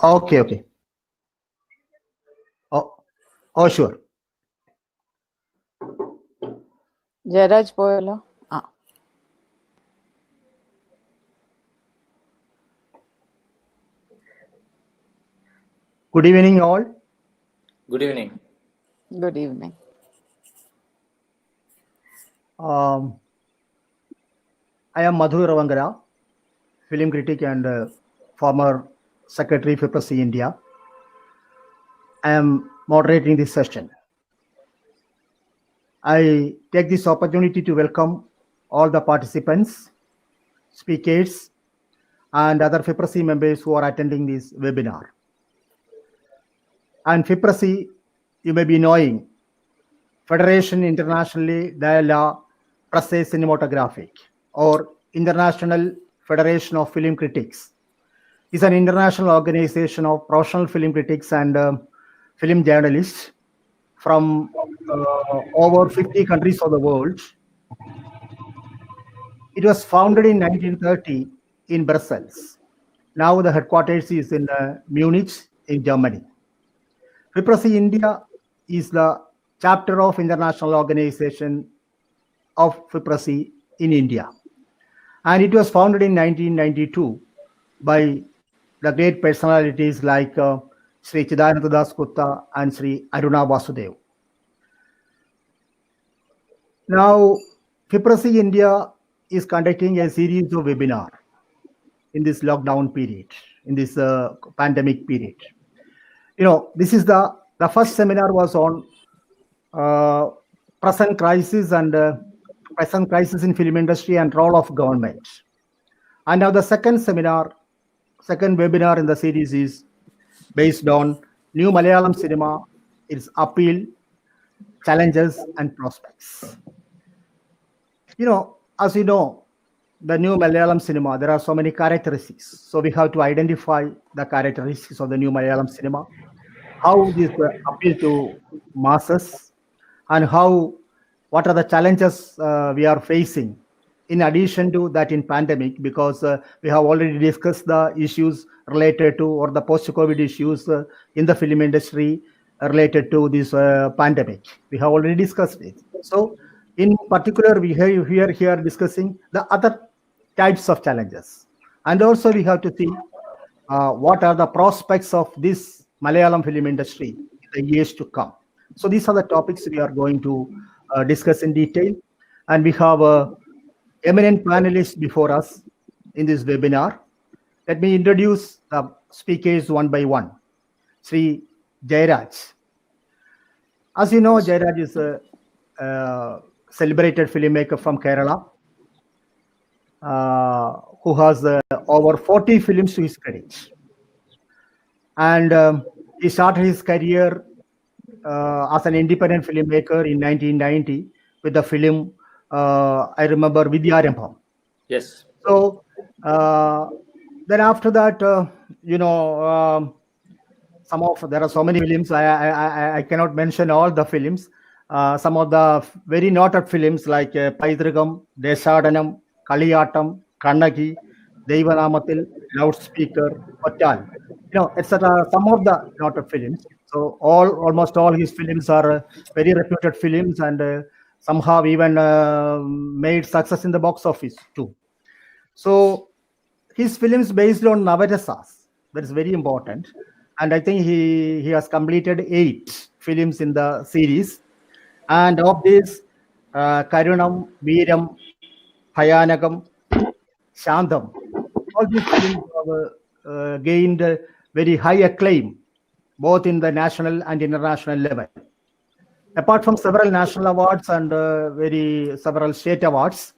Okay, okay. Oh, oh, sure. Jayaraj പോയല്ലോ. ആ Good evening, all. Good evening. Good evening. I am Madhu Ravangara, film critic and former Secretary FIPRASI India. I am moderating this session. I take this opportunity to welcome all the participants, speakers, and other FIPRASI members who are attending this webinar. And FIPRASI, you may be knowing, Federation Internationale della Presse Cinematografiche, or International Federation of Film Critics, is an international organization of professional film critics and film journalists from over 50 countries of the world. It was founded in 1930 in Brussels. Now the headquarters is in Munich in Germany. FIPRASI India is the chapter of international organization of FIPRASI in India. And it was founded in 1992 by the great personalities like Sri Chidananda Das Gupta and Sri Aruna Vasudev. Now, FIPRASI India is conducting a series of webinars in this lockdown period, in this pandemic period. You know, this is the first seminar was on present crisis and present crisis in film industry and role of government. And now the second webinar in the series is based on new Malayalam cinema, its appeal, challenges, and prospects. You know, as you know, the new Malayalam cinema, there are so many characteristics. So we have to identify the characteristics of the new Malayalam cinema, how this appeal to masses, and what are the challenges we are facing in addition to that in pandemic, because we have already discussed the issues related to, or the post-COVID issues in the film industry related to this pandemic. We have already discussed it. So in particular, we are here discussing the other types of challenges. And also we have to see what are the prospects of this Malayalam film industry in the years to come. So these are the topics we are going to discuss in detail. And we have eminent panelists before us in this webinar. Let me introduce the speakers one by one. Sri Jayaraj. As you know, Jayaraj is a celebrated filmmaker from Kerala who has over 40 films to his credit. And he started his career as an independent filmmaker in 1990 with the film, I remember, Vidyarambham. Yes. So then after that, you know, there are so many films. I cannot mention all the films. Some of the very noted films like Paitrigam, Desadanam, Kaliyatam, Kannaki, Devanamathil, Loudspeaker, Ottal, you know, etc. Some of the noted films. So almost all his films are very reputed films, and somehow even made success in the box office too. So his films based on Navarasas, that is very important. And I think he has completed 8 films in the series. And of this, Karunam, Veeram, Bhayanagam, Shantam, all these films have gained very high acclaim, both in the national and international level. Apart from several national awards and several state awards,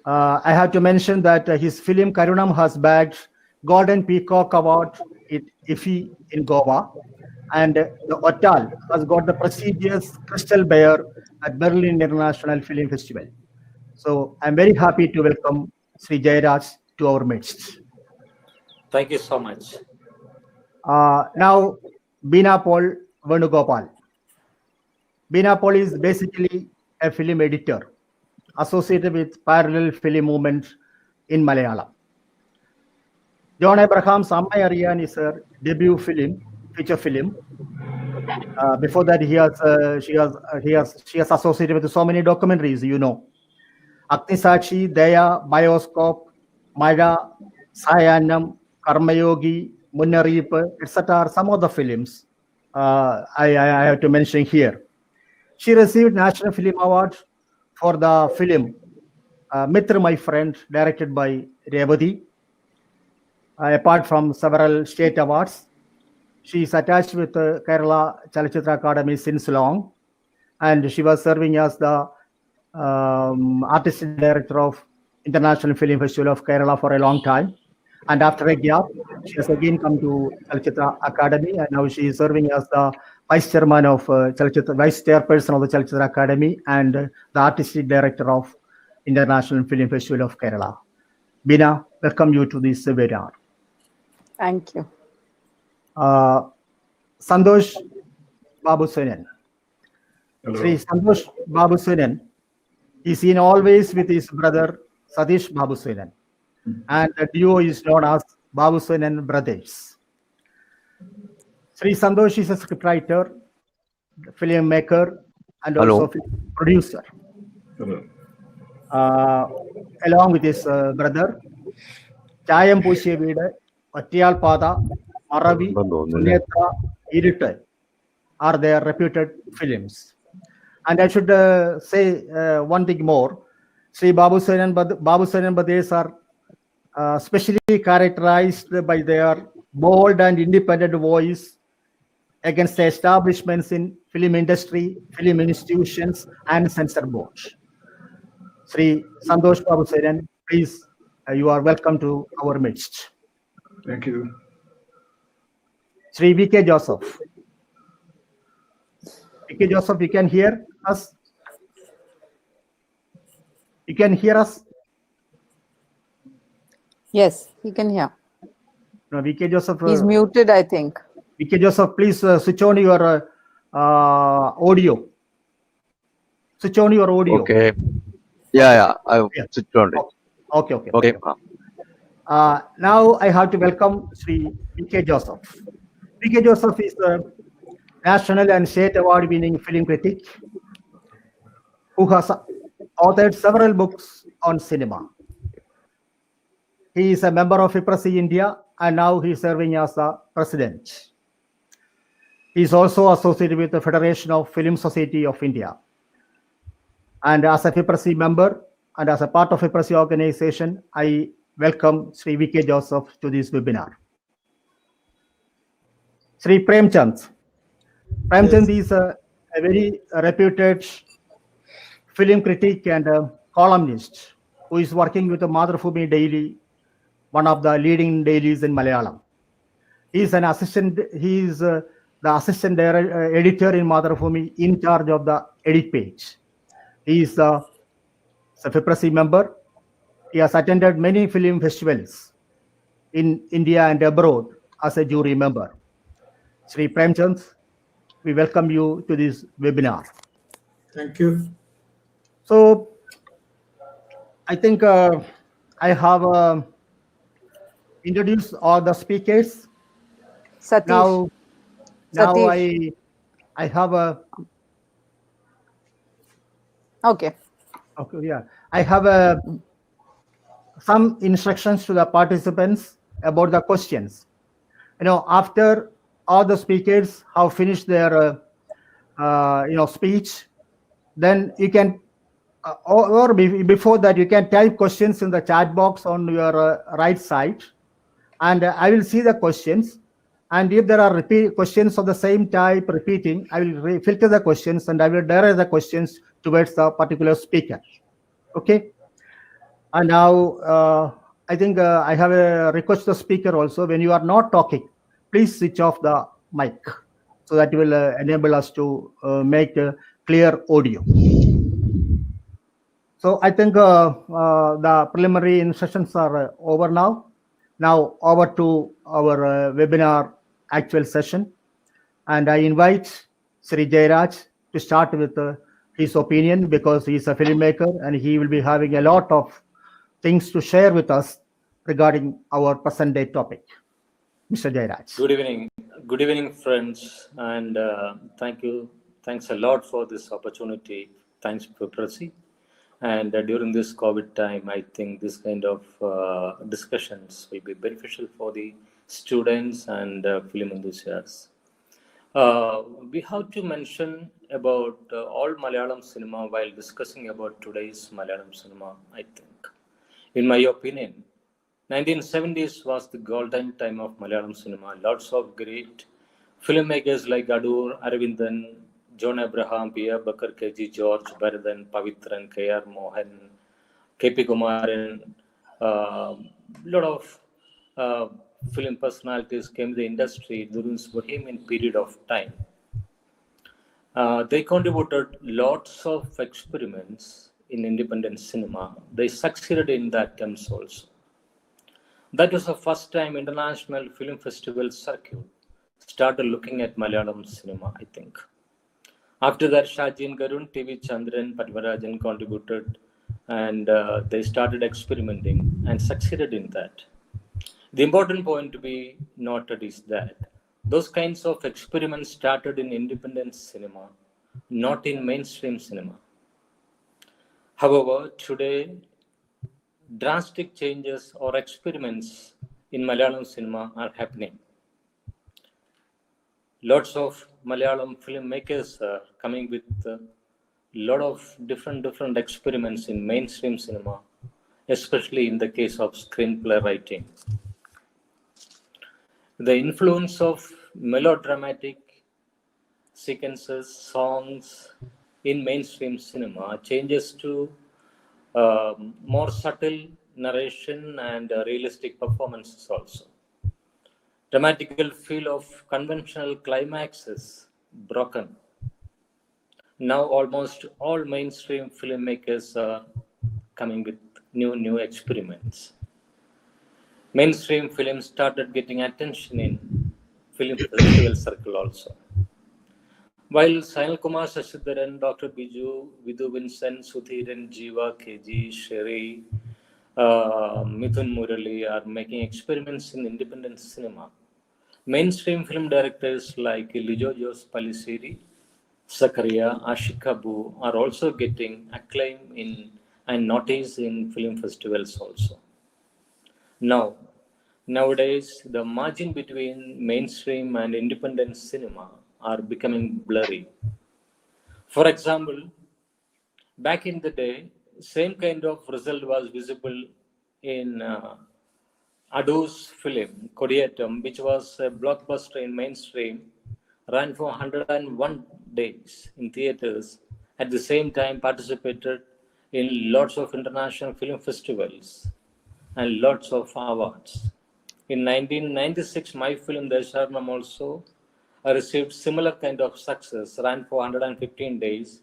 I have to mention that his film Karunam has bagged Golden Peacock Award at IFFI in Goa, and the Ottal has got the prestigious Crystal Bear at Berlin International Film Festival. So I'm very happy to welcome Sri Jayaraj to our midst. Thank you so much. Now, Beena Paul Venugopal. Beena Paul is basically a film editor associated with parallel film movement in Malayalam. John Abraham's Amma Arian is her debut film, feature film. Before that, he has associated with so many documentaries, you know. Agnisachi, Daya, Bioscope, Maya, Sayanam, Karmayogi, Munnaripa, etc. are some of the films I have to mention here. She received National Film Award for the film Mitra, My Friend, directed by Revati. Apart from several state awards, she is attached with Kerala Chalachitra Academy since long, and she was serving as the artistic director of International Film Festival of Kerala for a long time. And after a gap, she has again come to Chalachitra Academy, and now she is serving as the vice chairman of vice chairperson of the Chalachitra Academy and the artistic director of International Film Festival of Kerala. Bina, welcome you to this webinar. Thank you. Santosh Babu Senan. Hello. Sri Santosh Babu Senan is seen always with his brother Satish Babu Senan, and the duo is known as Babu Senan Brothers. Sri Santosh is a scriptwriter, filmmaker, and also film producer. Hello. Along with his brother, Chayam Pushiya Veedu, Vattiyal Pada, Maravi, Sunetra, Irutta are their reputed films. And I should say one thing more. Sri Babu Senan Brothers are specially characterized by their bold and independent voice against the establishments in film industry, film institutions, and censor board. Sri Santosh Babu Senan, please, you are welcome to our midst. Thank you. Sri V.K. Joseph. V.K. Joseph, you can hear us? You can hear us? Yes, he can hear. No, V.K. Joseph. He's muted, I think. V.K. Joseph, please switch on your audio. Switch on your audio. Okay. Yeah. I Yeah. switched on it. Okay. Now I have to welcome Sri V.K. Joseph. V.K. Joseph is a national and state award-winning film critic who has authored several books on cinema. He is a member of IPRESI India, and now he is serving as the president. He is also associated with the Federation of Film Society of India. And as a IPRESI member and as a part of IPRESI organization, I welcome Sri V.K. Joseph to this webinar. Sri Premchand. Premchand is a very reputed film critic and columnist who is working with the Madhurabhumi Daily, one of the leading dailies in Malayalam. He is the assistant editor in Madhurabhumi, in charge of the edit page. He is a FIPRESI member. He has attended many film festivals in India and abroad as a jury member. Sri Premchand, we welcome you to this webinar. Thank you. So, I think I have introduced all the speakers. Satish. Now Satish. I have a Okay. I have some instructions to the participants about the questions. After all the speakers have finished their speech, then you can before that you can type questions in the chat box on your right side, and I will see the questions. And if there are questions of the same type repeating, I will filter the questions and I will direct the questions towards the particular speaker. Okay. And now I think I have a request to the speaker also. When you are not talking, please switch off the mic so that will enable us to make clear audio. So I think the preliminary instructions are over now. Now over to our webinar actual session. And I invite Sri Jairaj to start with his opinion, because he is a filmmaker and he will be having a lot of things to share with us regarding our present day topic. Mr. Jairaj. Good evening, friends, and thanks a lot for this opportunity. Thanks, Prasi. And during this COVID time, I think this kind of discussions will be beneficial for the students and film enthusiasts. We have to mention about all Malayalam cinema while discussing about today's Malayalam cinema, I think. In my opinion, 1970s was the golden time of Malayalam cinema. Lots of great filmmakers like Adur, Aravindan, John Abraham, P.R. Bakar, K.G. George, Bharathan, Pavitran, K.R. Mohan, K.P. Kumaran, lot of film personalities came to the industry during this bohemian period of time. They contributed lots of experiments in independent cinema. They succeeded in that terms also. That was the first time International Film Festival Circuit started looking at Malayalam cinema, I think. After that, Shajin Garun, T.V. Chandran, Padmarajan contributed, and they started experimenting and succeeded in that. The important point to be noted is that those kinds of experiments started in independent cinema, not in mainstream cinema. However, today, drastic changes or experiments in Malayalam cinema are happening. Lots of Malayalam filmmakers are coming with a lot of different experiments in mainstream cinema, especially in the case of screenplay writing. The influence of melodramatic sequences, songs in mainstream cinema changes to more subtle narration and realistic performances also. Dramatical feel of conventional climaxes broken. Now almost all mainstream filmmakers are coming with new experiments. Mainstream films started getting attention in film festival circle also. While Sanil Kumar Sashidharan, Dr. Biju, Vidhu Vincent, Sudhiran, Jiva, KG, Sherry, Mithun Murali are making experiments in independent cinema. Mainstream film directors like Lijo Jos Palisiri, Zakaria, Ashik Abu are also getting acclaim in and notice in film festivals also. Nowadays, the margin between mainstream and independent cinema are becoming blurry. For example, back in the day, same kind of result was visible in Adu's film, Kodiyatam, which was a blockbuster in mainstream, ran for 101 days in theaters, at the same time participated in lots of international film festivals and lots of awards. In 1996, my film Desharnam also received similar kind of success, ran for 115 days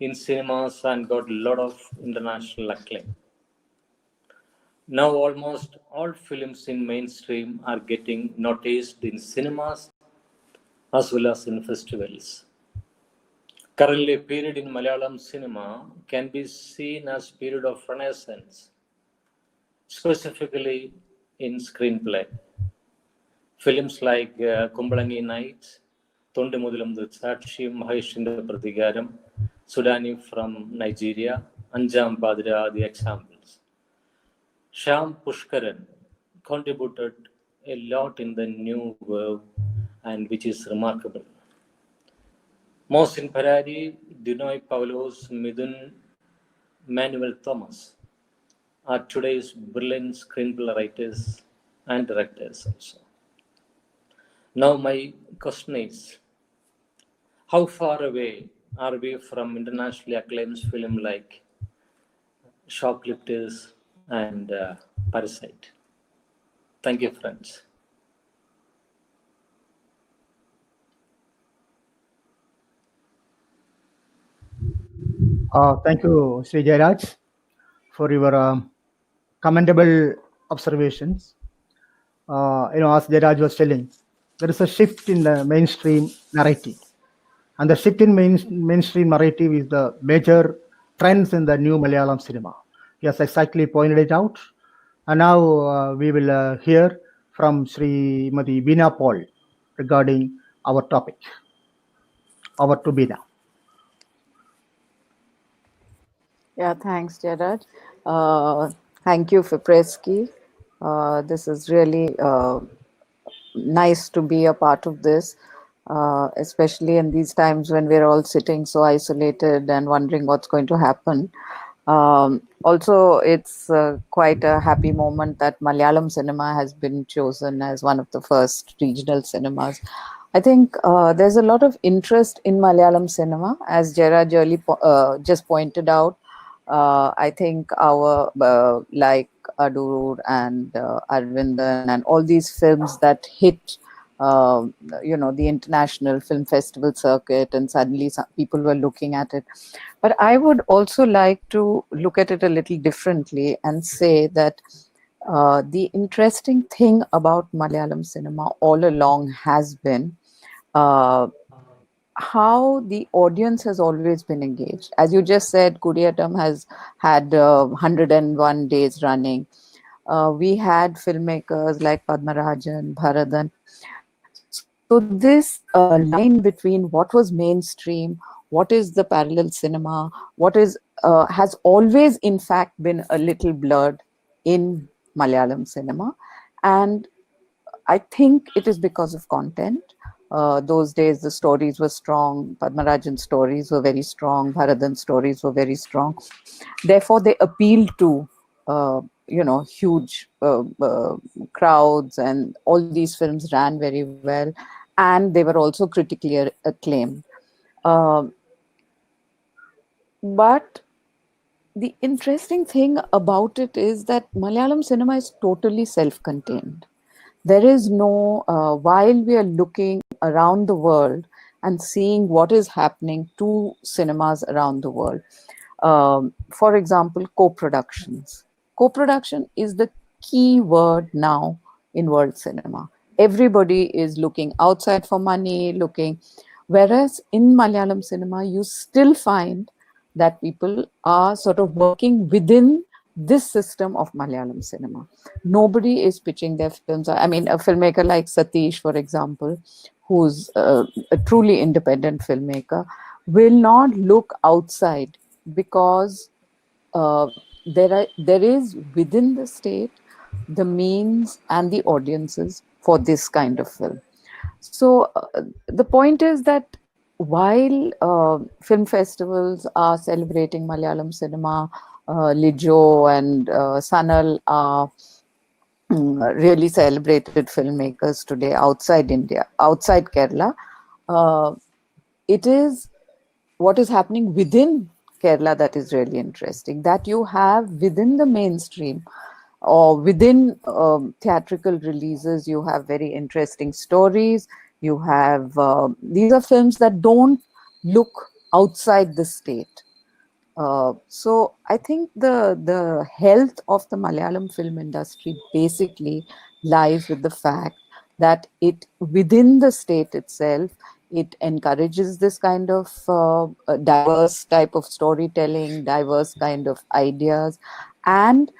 in cinemas and got a lot of international acclaim. Now almost all films in mainstream are getting noticed in cinemas as well as in festivals. Currently, a period in Malayalam cinema can be seen as period of renaissance, specifically in screenplay. Films like Kumbalangi Nights, Tonde Mudilam Sachi, Maheshindra Pratigaram, Sudani from Nigeria, Anjam Padra are the examples. Shyam Pushkaran contributed a lot in the new wave, and which is remarkable. Mohsin Parari, Dinoy Paulos, Midun, Manuel Thomas are today's brilliant screenplay writers and directors also. Now my question is, how far away are we from internationally acclaimed film like Shoplifters and Parasite? Thank you, friends. Thank you, Sri Jairaj, for your commendable observations. As Jairaj was telling, there is a shift in the mainstream narrative. And the shift in mainstream narrative is the major trends in the new Malayalam cinema. He has exactly pointed it out. And now we will hear from Srimati Beena Paul regarding our topic. Over to Beena. Yeah, thanks, Gerard. Thank you, Fipreski. This is really nice to be a part of this, especially in these times when we're all sitting so isolated and wondering what's going to happen. Also, it's quite a happy moment that Malayalam cinema has been chosen as one of the first regional cinemas. I think there's a lot of interest in Malayalam cinema, as Gerard just pointed out. I think our like Adur and Arvindan and all these films that hit the international film festival circuit, and suddenly some people were looking at it. But I would also like to look at it a little differently and say that the interesting thing about Malayalam cinema all along has been uh, how the audience has always been engaged. As you just said, Kudiyatam has had 101 days running. We had filmmakers like Padmarajan, Bharadan. So this line between what was mainstream, what is the parallel cinema, what is has always in fact been a little blurred in Malayalam cinema. And I think it is because of content. Those days, the stories were strong. Padmarajan's stories were very strong. Bharadan's stories were very strong. Therefore, they appealed to, huge crowds, and all these films ran very well. And they were also critically acclaimed. But the interesting thing about it is that Malayalam cinema is totally self-contained. There is no, while we are looking around the world and seeing what is happening to cinemas around the world, for example, co-productions. Co-production is the key word now in world cinema. Everybody is looking outside for money, whereas in Malayalam cinema, you still find that people are sort of working within this system of Malayalam cinema. Nobody is pitching their films. I mean, a filmmaker like Satish, for example, who's a truly independent filmmaker, will not look outside because there is within the state the means and the audiences for this kind of film. So the point is that while film festivals are celebrating Malayalam cinema, Lijo and Sanal are really celebrated filmmakers today outside India, outside Kerala. It is what is happening within Kerala that is really interesting, that you have within the mainstream or within theatrical releases, you have very interesting stories. You have, these are films that don't look outside the state. So I think the health of the Malayalam film industry basically lies with the fact that it within the state itself, it encourages this kind of diverse type of storytelling, diverse kind of ideas, and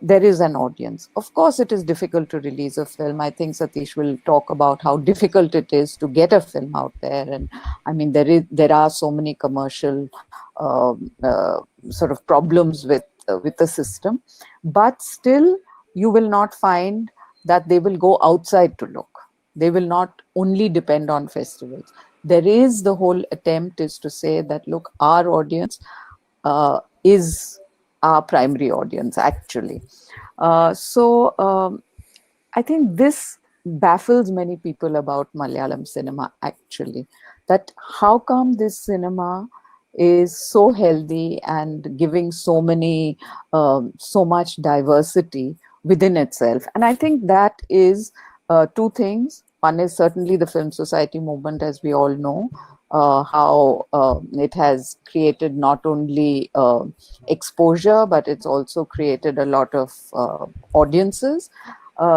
there is an audience. Of course, it is difficult to release a film. I think Satish will talk about how difficult it is to get a film out there. And I mean, there are so many commercial sort of problems with the system. But still, you will not find that they will go outside to look. They will not only depend on festivals. There is the whole attempt is to say that, look, our audience is our primary audience, actually. So I think this baffles many people about Malayalam cinema, actually, that how come this cinema is so healthy and giving so much diversity within itself. And I think that is two things. One is certainly the Film Society movement, as we all know, how it has created not only exposure, but it's also created a lot of audiences.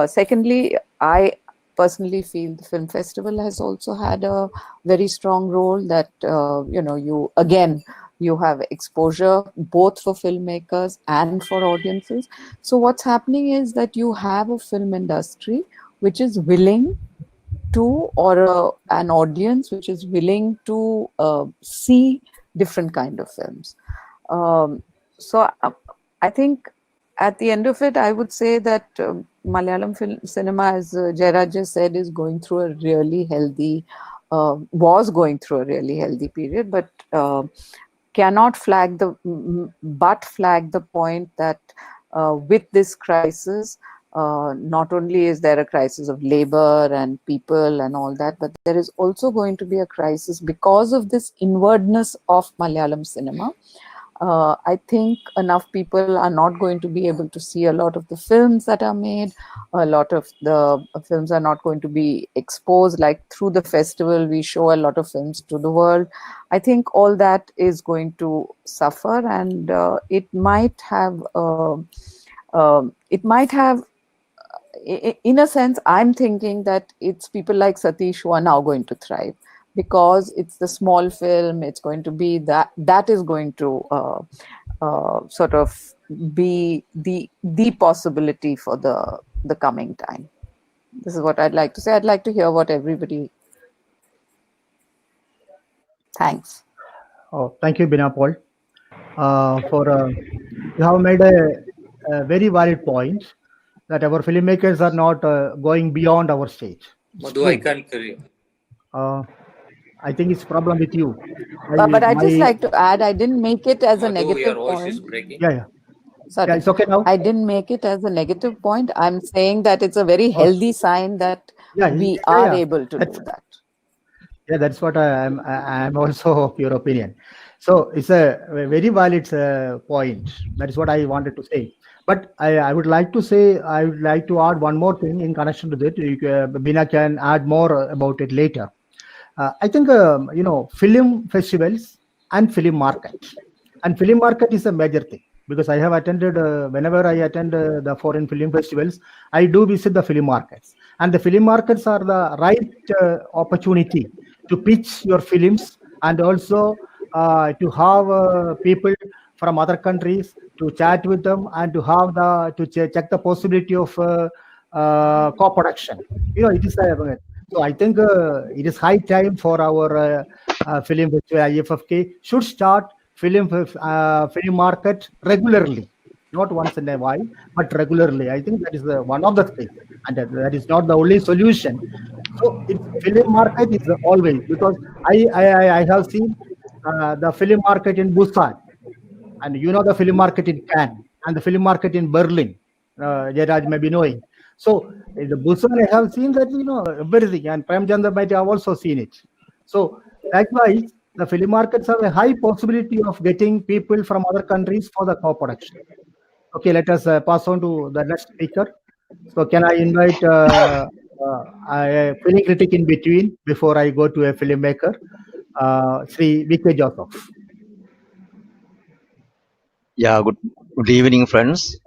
Secondly, I personally feel the film festival has also had a very strong role that, you You have exposure both for filmmakers and for audiences. So what's happening is that you have a film industry which is willing to, or an audience which is willing to see different kind of films. So I think at the end of it, I would say that Malayalam film cinema, as Jairaj just said, is going through a really healthy, was going through a really healthy period, but cannot flag the point that with this crisis, not only is there a crisis of labor and people and all that, but there is also going to be a crisis because of this inwardness of Malayalam cinema. I think enough people are not going to be able to see a lot of the films that are made. A lot of the films are not going to be exposed. Like through the festival, we show a lot of films to the world. I think all that is going to suffer, and it might have, in a sense, I'm thinking that it's people like Satish who are now going to thrive, because it's the small film. It's going to be that is going to sort of be the possibility for the coming time. This is what I'd like to say. I'd like to hear what everybody. Thanks. Oh, thank you, Bina Paul. You have made a very valid point that our filmmakers are not going beyond our stage. Madhu, I can't hear you. I think it's a problem with you. But I'd just like to add, I didn't make it as a Madhu, negative your voice point. is breaking. Yeah. Sorry. Yeah, it's okay now. I didn't make it as a negative point. I'm saying that it's a very healthy sign that we are able to do that. Yeah, that's what I'm also of your opinion. So it's a very valid point. That is what I wanted to say. But I would like to add one more thing in connection to that. Bina can add more about it later. I think, film festivals and film market. And film market is a major thing, because I have attended, whenever I attend the foreign film festivals, I do visit the film markets. And the film markets are the right opportunity to pitch your films, and also to have people from other countries to chat with them, and to have check the possibility of co-production. It is so I think it is high time for our film festival. IFFK should start film market regularly, not once in a while, but regularly. I think that is one of the things, and that is not the only solution. So film market is always, because I have seen the film market in Busan, and the film market in Cannes, and the film market in Berlin. Jairaj may be knowing. So in the Busan, I have seen that everything, and Prem Chandra might have also seen it. So likewise, the film markets have a high possibility of getting people from other countries for the co-production. Okay, let us pass on to the next speaker. So can I invite a film critic in between before I go to a filmmaker, Sri V.K. Joseph. Yeah, good evening, friends.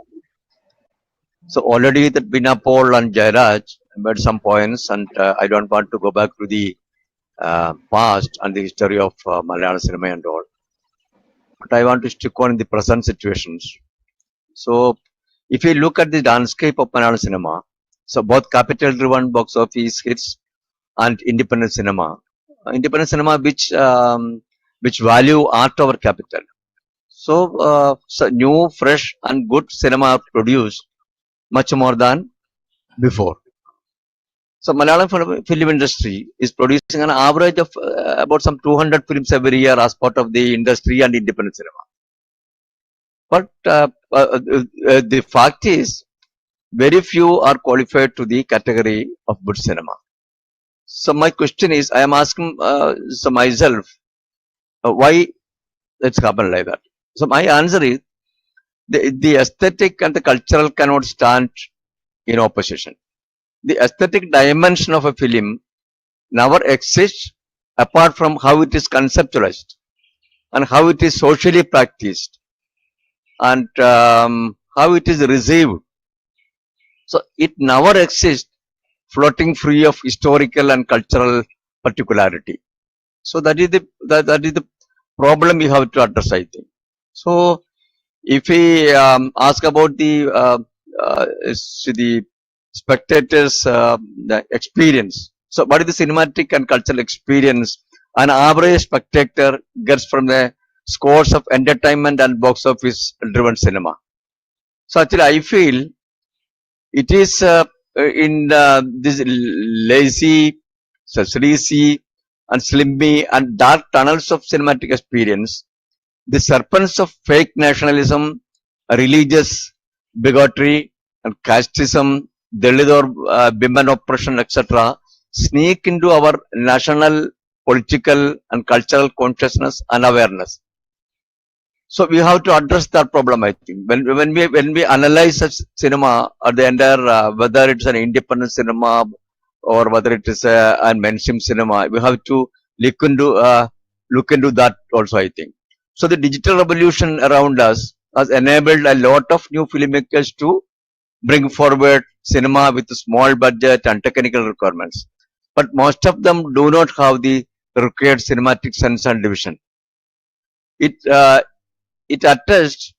So already that Bina Paul and Jairaj made some points, and I don't want to go back to the past and the history of Malayalam cinema and all. But I want to stick on the present situations. So if you look at the landscape of Malayalam cinema, so both capital-driven box office hits and independent cinema which value art over capital. So new, fresh and good cinema are produced much more than before. So Malayalam film industry is producing an average of about some 200 films every year as part of the industry and independent cinema. But the fact is, very few are qualified to the category of good cinema. So my question is, I am asking myself, why it's happened like that? So my answer is, the aesthetic and the cultural cannot stand in opposition. The aesthetic dimension of a film never exists apart from how it is conceptualized and how it is socially practiced and how it is received. So it never exists floating free of historical and cultural particularity. So that is the problem we have to address, I think. So, if we ask about the spectators' the experience, so what is the cinematic and cultural experience an average spectator gets from the scores of entertainment and box office driven cinema? So, actually, I feel it is in this lazy, sleazy, and slimy and dark tunnels of cinematic experience, the serpents of fake nationalism, religious bigotry, and casteism, Dalit or women oppression, etc., sneak into our national, political, and cultural consciousness and awareness. So we have to address that problem, I think. When we analyze such cinema or the entire, whether it's an independent cinema or whether it is a mainstream cinema, we have to look into that also, I think. So the digital revolution around us has enabled a lot of new filmmakers to bring forward cinema with a small budget and technical requirements. But most of them do not have the required cinematic sense and vision. It attests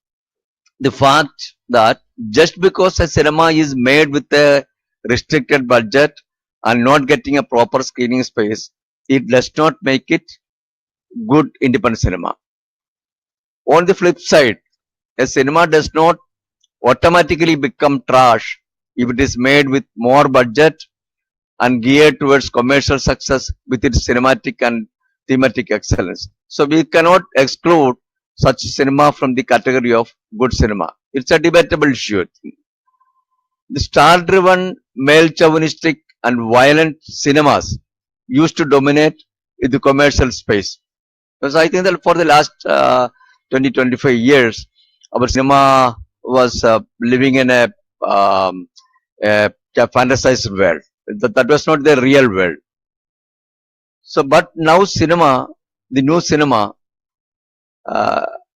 the fact that just because a cinema is made with a restricted budget and not getting a proper screening space, it does not make it good independent cinema. On the flip side, a cinema does not automatically become trash if it is made with more budget and geared towards commercial success with its cinematic and thematic excellence. So we cannot exclude such cinema from the category of good cinema. It's a debatable issue. The star-driven, male-chauvinistic and violent cinemas used to dominate in the commercial space. Because I think that for the last 20-25 years, our cinema was living in a fantasized world. That was not the real world. So, but now cinema, the new cinema,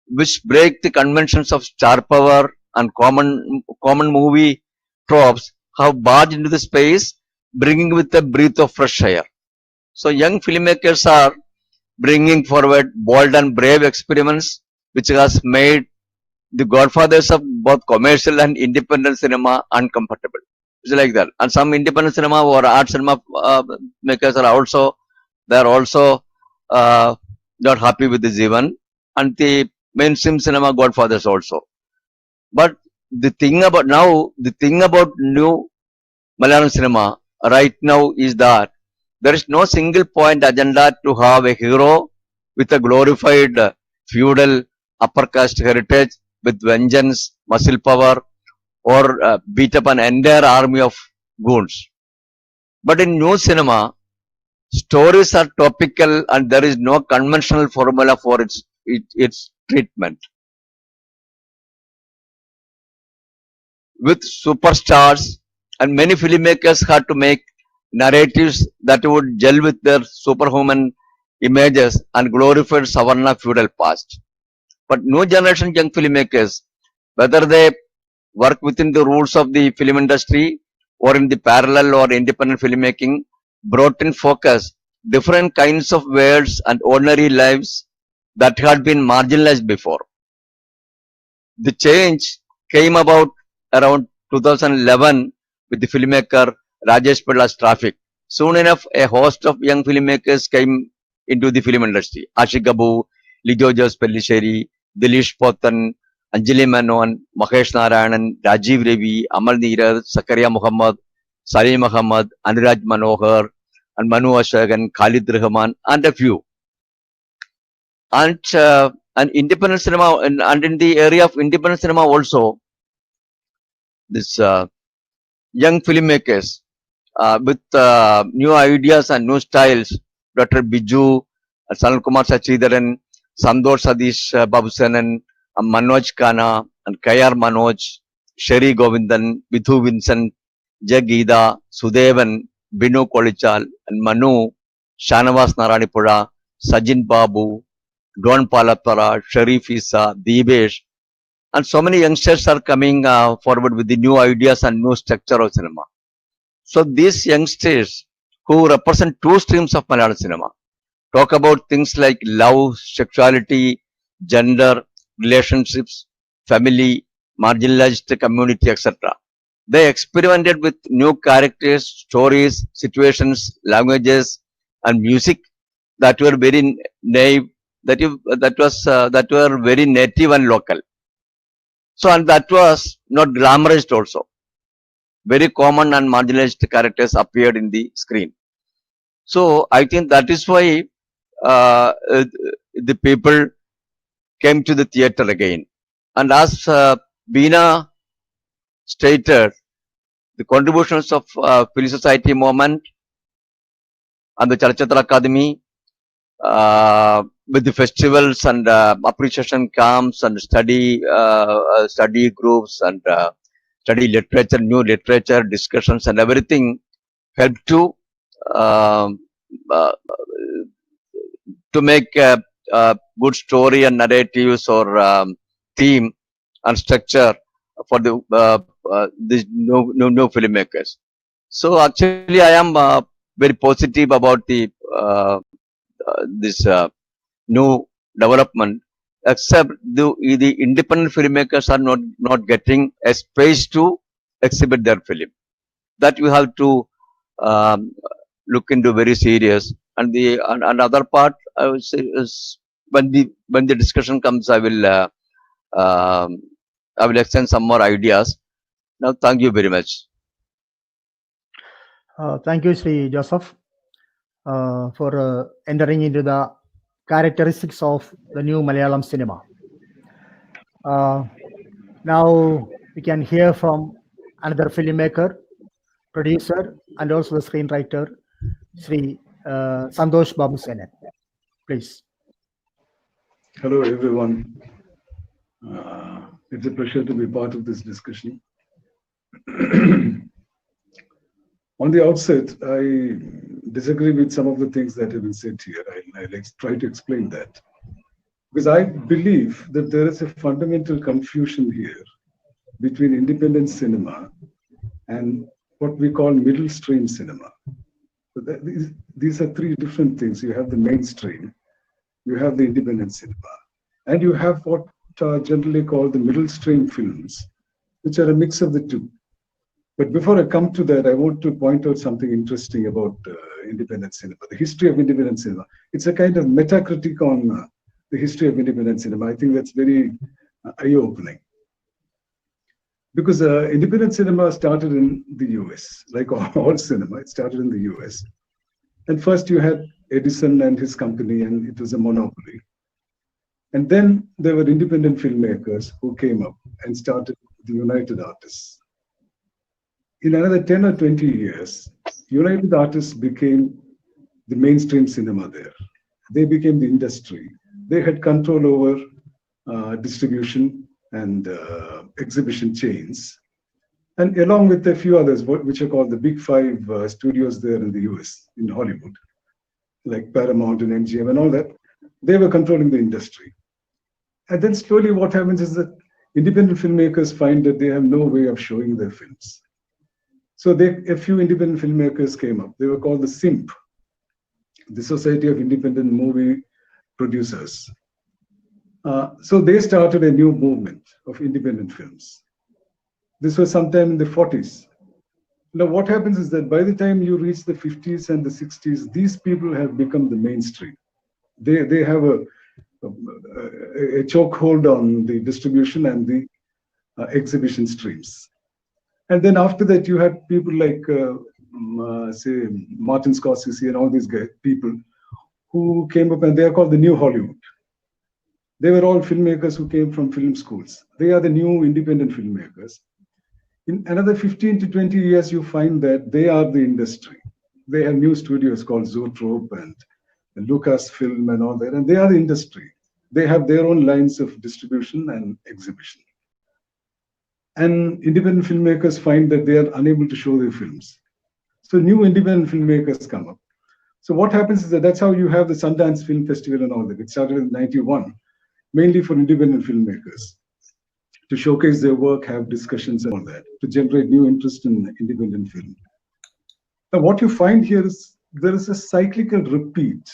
which break the conventions of star power and common movie tropes, have barged into the space, bringing with a breath of fresh air. So, young filmmakers are bringing forward bold and brave experiments, which has made the godfathers of both commercial and independent cinema uncomfortable. It's like that. And some independent cinema or art cinema makers are also not happy with this even, and the mainstream cinema godfathers also. But the thing about new Malayalam cinema right now is that there is no single point agenda to have a hero with a glorified feudal upper caste heritage with vengeance, muscle power, or beat up an entire army of goons. But in new cinema, stories are topical and there is no conventional formula for its treatment. With superstars, and many filmmakers had to make narratives that would gel with their superhuman images and glorified Savarna feudal past. But new generation young filmmakers, whether they work within the rules of the film industry or in the parallel or independent filmmaking, brought in focus different kinds of worlds and ordinary lives that had been marginalized before. The change came about around 2011 with the filmmaker Rajesh Pilla's Traffic. Soon enough, a host of young filmmakers came into the film industry. Ashik Abu, Lijo Jos Pellisheri, Dilish Pothan, Anjali Menon, Mahesh Narayanan, Rajiv Ravi, Amal Neeraj, Zakaria Muhammad, Salim Muhammad, Anurag Manohar, and Manu Ashagan, Khalid Rahman, and a few. And independent cinema, and in the area of independent cinema also, this young filmmakers with new ideas and new styles, Dr. Biju, Sanal Kumar Sachidharan, Sandor Sadish Babusanan, Manoj Khanna, and Kayar Manoj, Sherry Govindan, Vidhu Vincent, Jagida, Sudevan, Binu Kolichal, and Manu, Shanavas Naranipura, Sajin Babu, Don Palapara, Sharif Isa, Deebesh, and so many youngsters are coming forward with the new ideas and new structure of cinema. So these youngsters who represent two streams of Malayalam cinema, talk about things like love, sexuality, gender, relationships, family, marginalized community, etc. They experimented with new characters, stories, situations, languages, and music that were very naive, that were very native and local. So, and that was not glamorized also. Very common and marginalized characters appeared in the screen. So, I think that is why the people came to the theater again. And as Beena stated, the contributions of Film Society movement and the Chalachitra Academy with the festivals and appreciation camps and study groups and study literature, new literature, discussions and everything helped to make a good story and narratives or theme and structure for these new filmmakers. So actually, I am very positive about the this new development. Except the independent filmmakers are not getting a space to exhibit their film. That we have to look into very serious. And the another part I would say is when the discussion comes, I will extend some more ideas. Now, thank you very much. Thank you, Sri Joseph, for entering into the characteristics of the new Malayalam cinema. Now we can hear from another filmmaker, producer, and also the screenwriter, Sri Santosh Babu Senan. Please. Hello, everyone. It's a pleasure to be part of this discussion. On the outset, I disagree with some of the things that have been said here. I'll try to explain that. Because I believe that there is a fundamental confusion here between independent cinema and what we call middle stream cinema. So these are three different things. You have the mainstream, you have the independent cinema, and you have what are generally called the middle stream films, which are a mix of the two. But before I come to that, I want to point out something interesting about independent cinema, the history of independent cinema. It's a kind of metacritic on the history of independent cinema. I think that's very eye-opening. Because independent cinema started in the US, like all cinema, it started in the US. And first you had Edison and his company, and it was a monopoly. And then there were independent filmmakers who came up and started the United Artists. In another 10 or 20 years, United Artists became the mainstream cinema there. They became the industry. They had control over distribution and exhibition chains. And along with a few others, which are called the big five studios there in the US, in Hollywood, like Paramount and MGM and all that, they were controlling the industry. And then slowly what happens is that independent filmmakers find that they have no way of showing their films. So a few independent filmmakers came up. They were called the SIMP, the Society of Independent Movie Producers. So they started a new movement of independent films. This was sometime in the 40s. Now what happens is that by the time you reach the 50s and the 60s, these people have become the mainstream. They have a chokehold on the distribution and the exhibition streams. And then after that, you had people like, say, Martin Scorsese and all these people who came up, and they are called the New Hollywood. They were all filmmakers who came from film schools. They are the new independent filmmakers. In another 15 to 20 years, you find that they are the industry. They have new studios called Zoetrope and Lucasfilm and all that, and they are the industry. They have their own lines of distribution and exhibition. And independent filmmakers find that they are unable to show their films. So new independent filmmakers come up. So what happens is that that's how you have the Sundance Film Festival and all that. It started in '91, mainly for independent filmmakers, to showcase their work, have discussions and all that, to generate new interest in independent film. Now what you find here is there is a cyclical repeat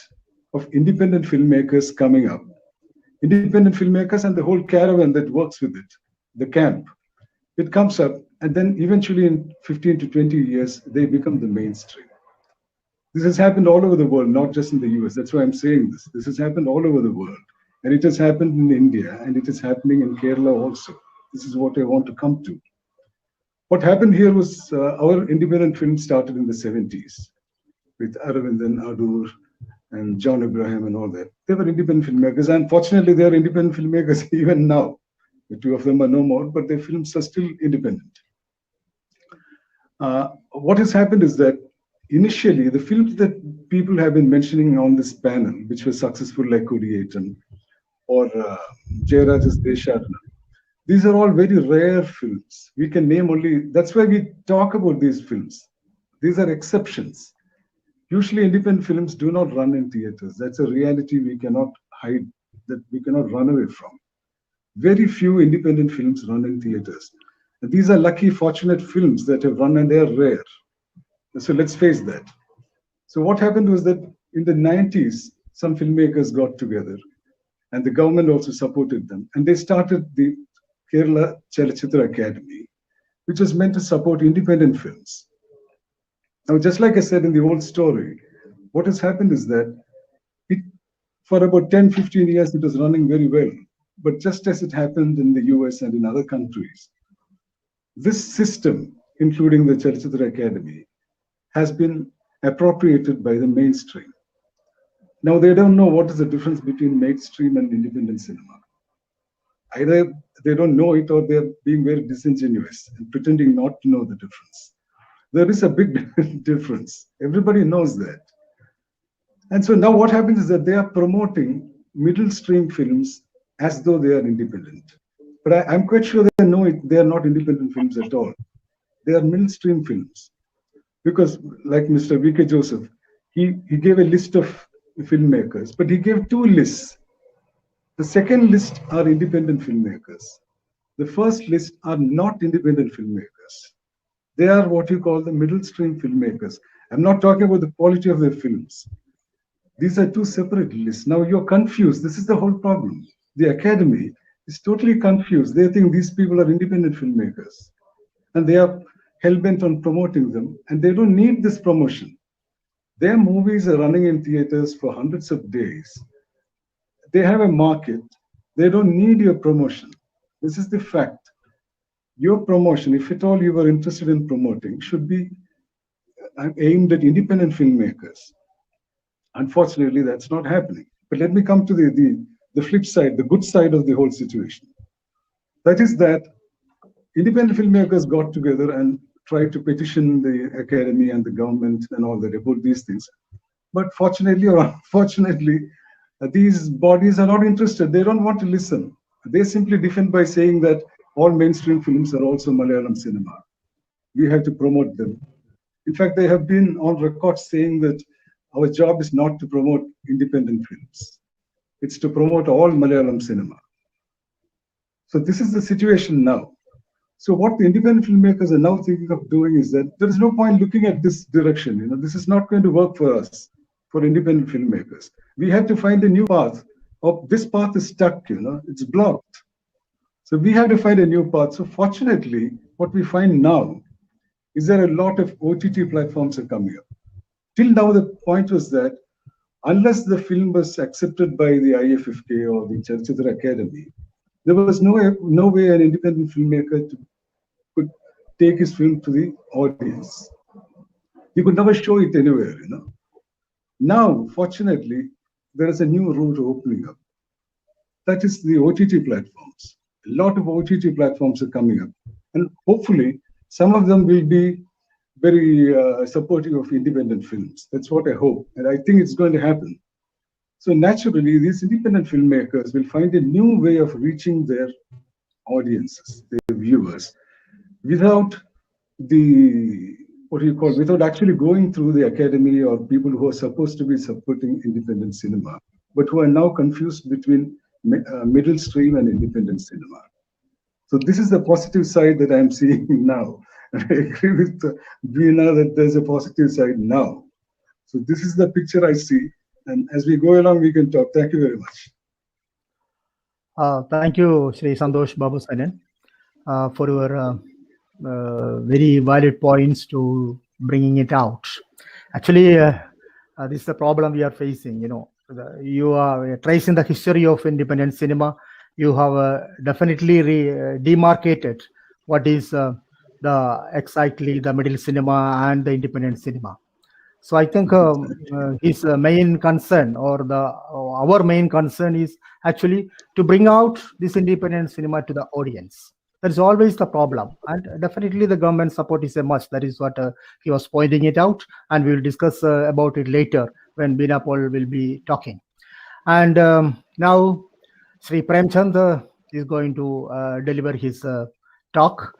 of independent filmmakers coming up. Independent filmmakers and the whole caravan that works with it, the camp. It comes up, and then eventually in 15 to 20 years, they become the mainstream. This has happened all over the world, not just in the US. That's why I'm saying this. This has happened all over the world. And it has happened in India, and it is happening in Kerala also. This is what I want to come to. What happened here was our independent film started in the 70s with Aravindan, Adur, and John Abraham and all that. They were independent filmmakers, and fortunately, they are independent filmmakers even now. The two of them are no more, but their films are still independent. What has happened is that initially, the films that people have been mentioning on this panel, which were successful like Kodiyattan or Jayaraj's Desharana, these are all very rare films. We can name only, that's why we talk about these films. These are exceptions. Usually independent films do not run in theaters. That's a reality we cannot hide, that we cannot run away from. Very few independent films run in theaters. And these are lucky, fortunate films that have run, and they are rare. So let's face that. So what happened was that in the 90s, some filmmakers got together, and the government also supported them. And they started the Kerala Chalachitra Academy, which was meant to support independent films. Now, just like I said in the old story, what has happened is that for about 10, 15 years, it was running very well. But just as it happened in the US and in other countries, this system, including the Chalachitra Academy, has been appropriated by the mainstream. Now, they don't know what is the difference between mainstream and independent cinema. Either they don't know it, or they're being very disingenuous and pretending not to know the difference. There is a big difference. Everybody knows that. And so now what happens is that they are promoting middle stream films as though they are independent. But I'm quite sure they know it, they are not independent films at all. They are middle stream films. Because like Mr. V.K. Joseph, he gave a list of filmmakers, but he gave two lists. The second list are independent filmmakers. The first list are not independent filmmakers. They are what you call the middle stream filmmakers. I'm not talking about the quality of their films. These are two separate lists. Now you're confused. This is the whole problem. The Academy is totally confused. They think these people are independent filmmakers, and they are hell-bent on promoting them, and they don't need this promotion. Their movies are running in theaters for hundreds of days. They have a market. They don't need your promotion. This is the fact. Your promotion, if at all you were interested in promoting, should be aimed at independent filmmakers. Unfortunately, that's not happening. But let me come to the flip side, the good side of the whole situation. That is that independent filmmakers got together and tried to petition the Academy and the government and all that about these things. But fortunately or unfortunately, these bodies are not interested. They don't want to listen. They simply defend by saying that all mainstream films are also Malayalam cinema. We have to promote them. In fact, they have been on record saying that our job is not to promote independent films. It's to promote all Malayalam cinema. So this is the situation now. So what the independent filmmakers are now thinking of doing is that there is no point looking at this direction. This is not going to work for us, for independent filmmakers. We have to find a new path. This path is stuck, it's blocked. So we have to find a new path. So fortunately, what we find now is that a lot of OTT platforms are coming up. Till now, the point was that unless the film was accepted by the IFFK or the Chalachitra Academy, there was no way an independent filmmaker could take his film to the audience. He could never show it anywhere, Now, fortunately, there is a new route opening up. That is the OTT platforms. A lot of OTT platforms are coming up. And hopefully, some of them will be very supportive of independent films. That's what I hope. And I think it's going to happen. So naturally, these independent filmmakers will find a new way of reaching their audiences, their viewers, without without actually going through the Academy or people who are supposed to be supporting independent cinema, but who are now confused between middle stream and independent cinema. So this is the positive side that I'm seeing now. And I agree with Veena that there's a positive side now. So this is the picture I see. And as we go along, we can talk. Thank you very much. Thank you, Shri Santosh Babu Sanan, for your very valid points to bringing it out. Actually, this is the problem we are facing. You know, you are tracing the history of independent cinema. You have definitely demarcated what is the exactly the middle cinema and the independent cinema. So I think his main concern or our main concern is actually to bring out this independent cinema to the audience. That is always the problem, and definitely the government support is a must. That is what he was pointing it out, and we will discuss about it later when Bina Paul will be talking. And now Sri Premchand is going to deliver his talk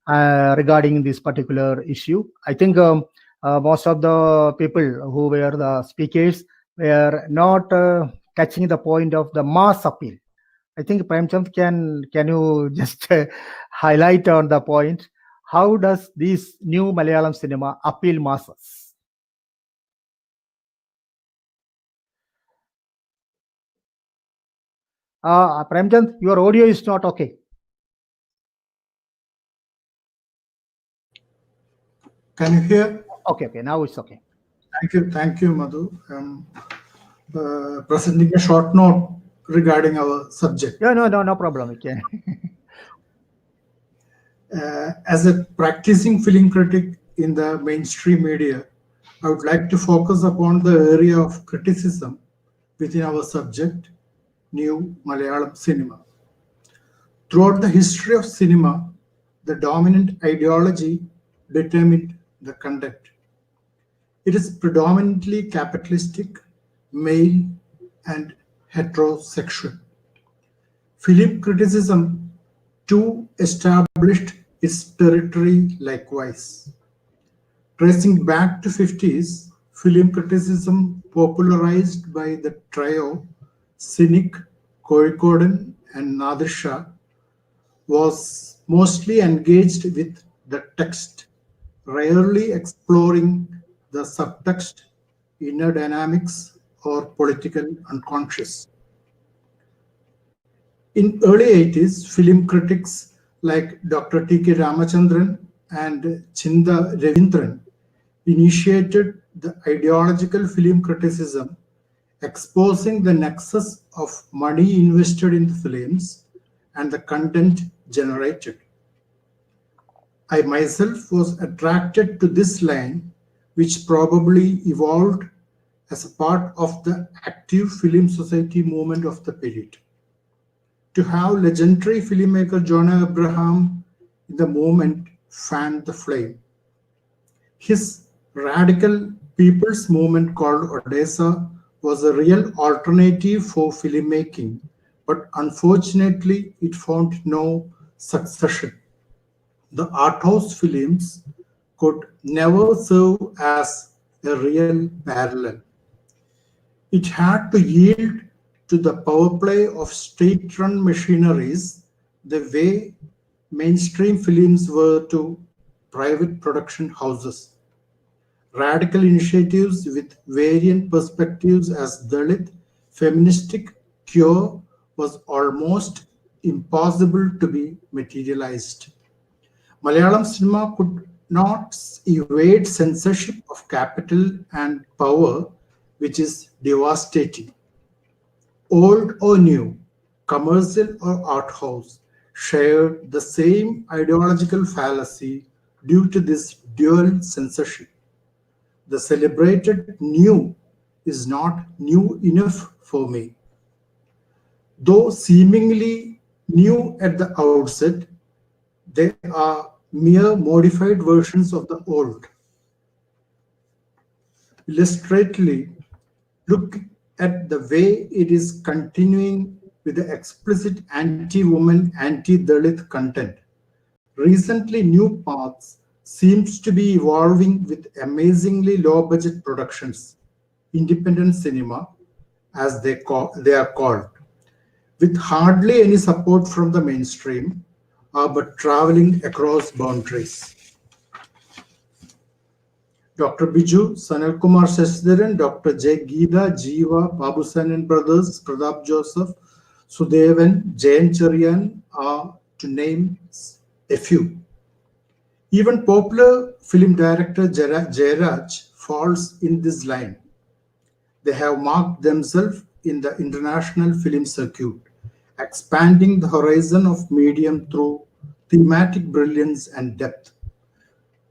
regarding this particular issue. I think most of the people who were the speakers were not touching the point of the mass appeal. I think Premchand, can you just highlight on the point? How does this new Malayalam cinema appeal masses? Premchand, your audio is not okay. Can you hear? Okay, now it's okay. Thank you, Madhu. Presenting a short note regarding our subject. Yeah, no problem. Okay. As a practicing film critic in the mainstream media, I would like to focus upon the area of criticism within our subject, New Malayalam Cinema. Throughout the history of cinema, the dominant ideology determined the content. It is predominantly capitalistic, male, and heterosexual. Film criticism too established its territory likewise. Tracing back to 50s, film criticism popularized by the trio Cynic, Kozhikkodan, and Nadir Shah was mostly engaged with the text, rarely exploring the subtext, inner dynamics, or political unconscious. In early 80s, film critics like Dr. T.K. Ramachandran and Chinda Ravindran initiated the ideological film criticism, exposing the nexus of money invested in the films and the content generated. I myself was attracted to this line, which probably evolved as a part of the active film society movement of the period. To have legendary filmmaker Jonah Abraham in the movement fanned the flame. His radical people's movement called Odessa was a real alternative for filmmaking, but unfortunately it found no succession. The art house films could never serve as a real parallel. It had to yield to the power play of state-run machineries the way mainstream films were to private production houses. Radical initiatives with variant perspectives as Dalit, feministic, queer was almost impossible to be materialized. Malayalam cinema could not evade censorship of capital and power, which is devastating. Old or new, commercial or art house, shared the same ideological fallacy due to this dual censorship. The celebrated new is not new enough for me. Though seemingly new at the outset, they are mere modified versions of the old. Illustratively, look at the way it is continuing with the explicit anti-woman, anti-Dalit content. Recently, New Paths seems to be evolving with amazingly low-budget productions, independent cinema, as they are called, with hardly any support from the mainstream, but traveling across boundaries. Dr. Biju, Sanal Kumar Sashidaran, Dr. J. Geeta, Jeeva, Babusan and Brothers, Pradap Joseph, Sudevan, Jayan Cherian are to name a few. Even popular film director Jayaraj falls in this line. They have marked themselves in the international film circuit, expanding the horizon of medium through thematic brilliance and depth.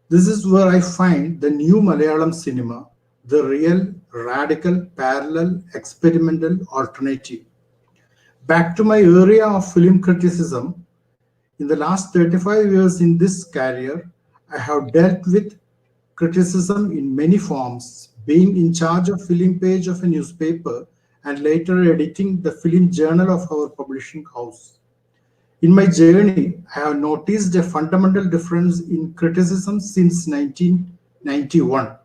This is where I find the new Malayalam cinema, the real, radical, parallel, experimental alternative. Back to my area of film criticism, in the last 35 years in this career, I have dealt with criticism in many forms, being in charge of film page of a newspaper and later editing the film journal of our publishing house. In my journey, I have noticed a fundamental difference in criticism since 1991.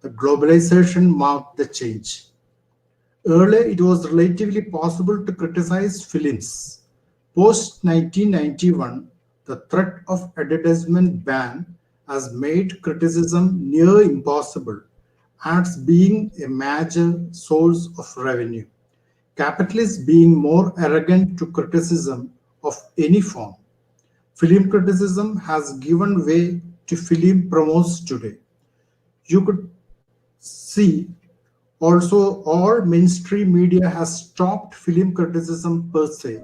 The globalization marked the change. Earlier, it was relatively possible to criticize films. Post 1991, the threat of advertisement ban has made criticism near impossible, as being a major source of revenue. Capitalists being more arrogant to criticism of any form. Film criticism has given way to film promos today. You could see also all mainstream media has stopped film criticism per se.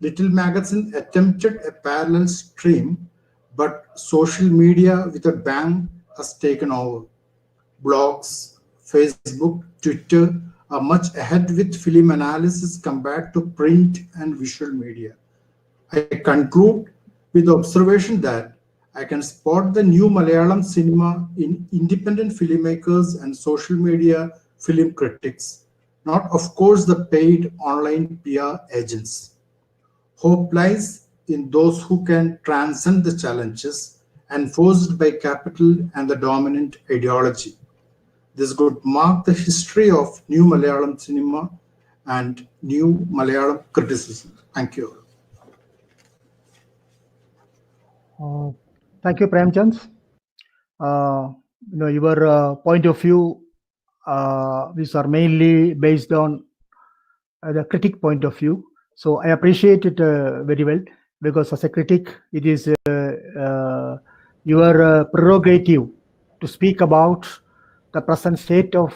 Little Magazine attempted a parallel stream, but social media with a bang has taken over. Blogs, Facebook, Twitter are much ahead with film analysis compared to print and visual media. I conclude with the observation that I can spot the new Malayalam cinema in independent filmmakers and social media film critics, not of course the paid online PR agents. Hope lies in those who can transcend the challenges enforced by capital and the dominant ideology. This could mark the history of new Malayalam cinema and new Malayalam criticism. Thank you. Thank you, Premchand. Your point of view, these are mainly based on the critic point of view. So I appreciate it very well, because as a critic, it is your prerogative to speak about the present state of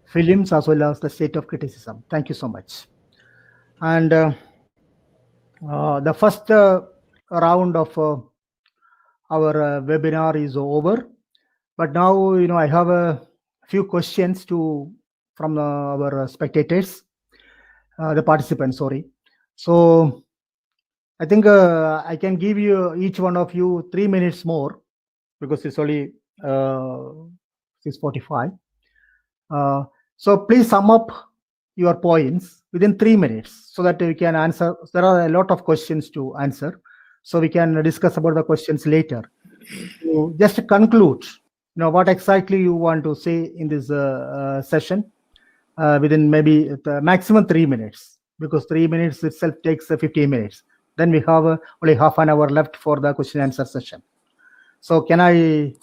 films as well as the state of criticism. Thank you so much. And the first round of our webinar is over, but now I have a few questions from our spectators, the participants. Sorry. So I think I can give you each one of you 3 minutes more, because it's only 6:45. So please sum up your points within 3 minutes so that we can answer. There are a lot of questions to answer, so we can discuss about the questions later. So just to conclude, what exactly you want to say in this session within maybe the maximum 3 minutes, because 3 minutes itself takes 15 minutes. Then we have only half an hour left for the question and answer session. So can I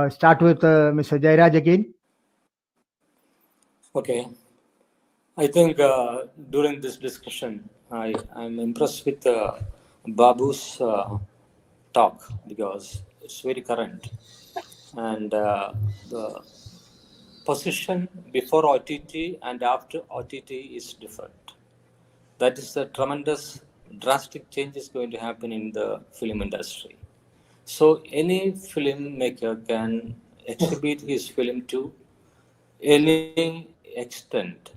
start with Mr. Jayaraj again? Okay. I think during this discussion, I'm impressed with Babu's talk, because it's very current. And the position before OTT and after OTT is different. That is the tremendous, drastic change is going to happen in the film industry. So any filmmaker can exhibit his film to any extent,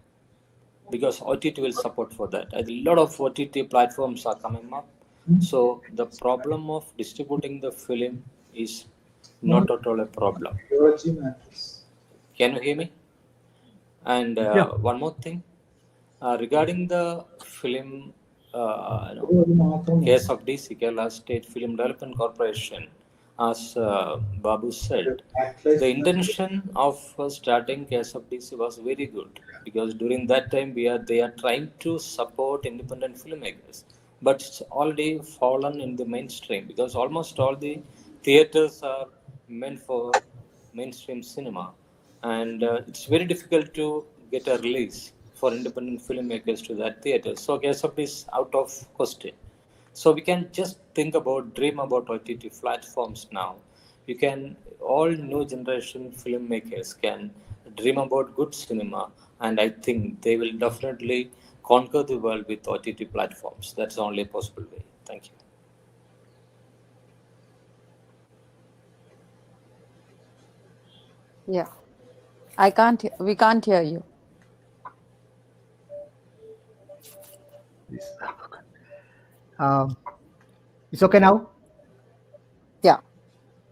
because OTT will support for that. A lot of OTT platforms are coming up. So the problem of distributing the film is not at all a problem. Can you hear me? And one more thing, regarding the film case of DC, Kerala State Film Development Corporation, as Babu said, the intention of starting case of DC was very good, because during that time they are trying to support independent filmmakers, but it's already fallen in the mainstream, because almost all the theaters are meant for mainstream cinema, and it's very difficult to get a release for independent filmmakers to that theater. So KSFD is out of question. So we can just dream about OTT platforms now. You can, all new generation filmmakers can dream about good cinema, and I think they will definitely conquer the world with OTT platforms. That's the only possible way. Thank you. Yeah, we can't hear you. It's okay now? Yeah.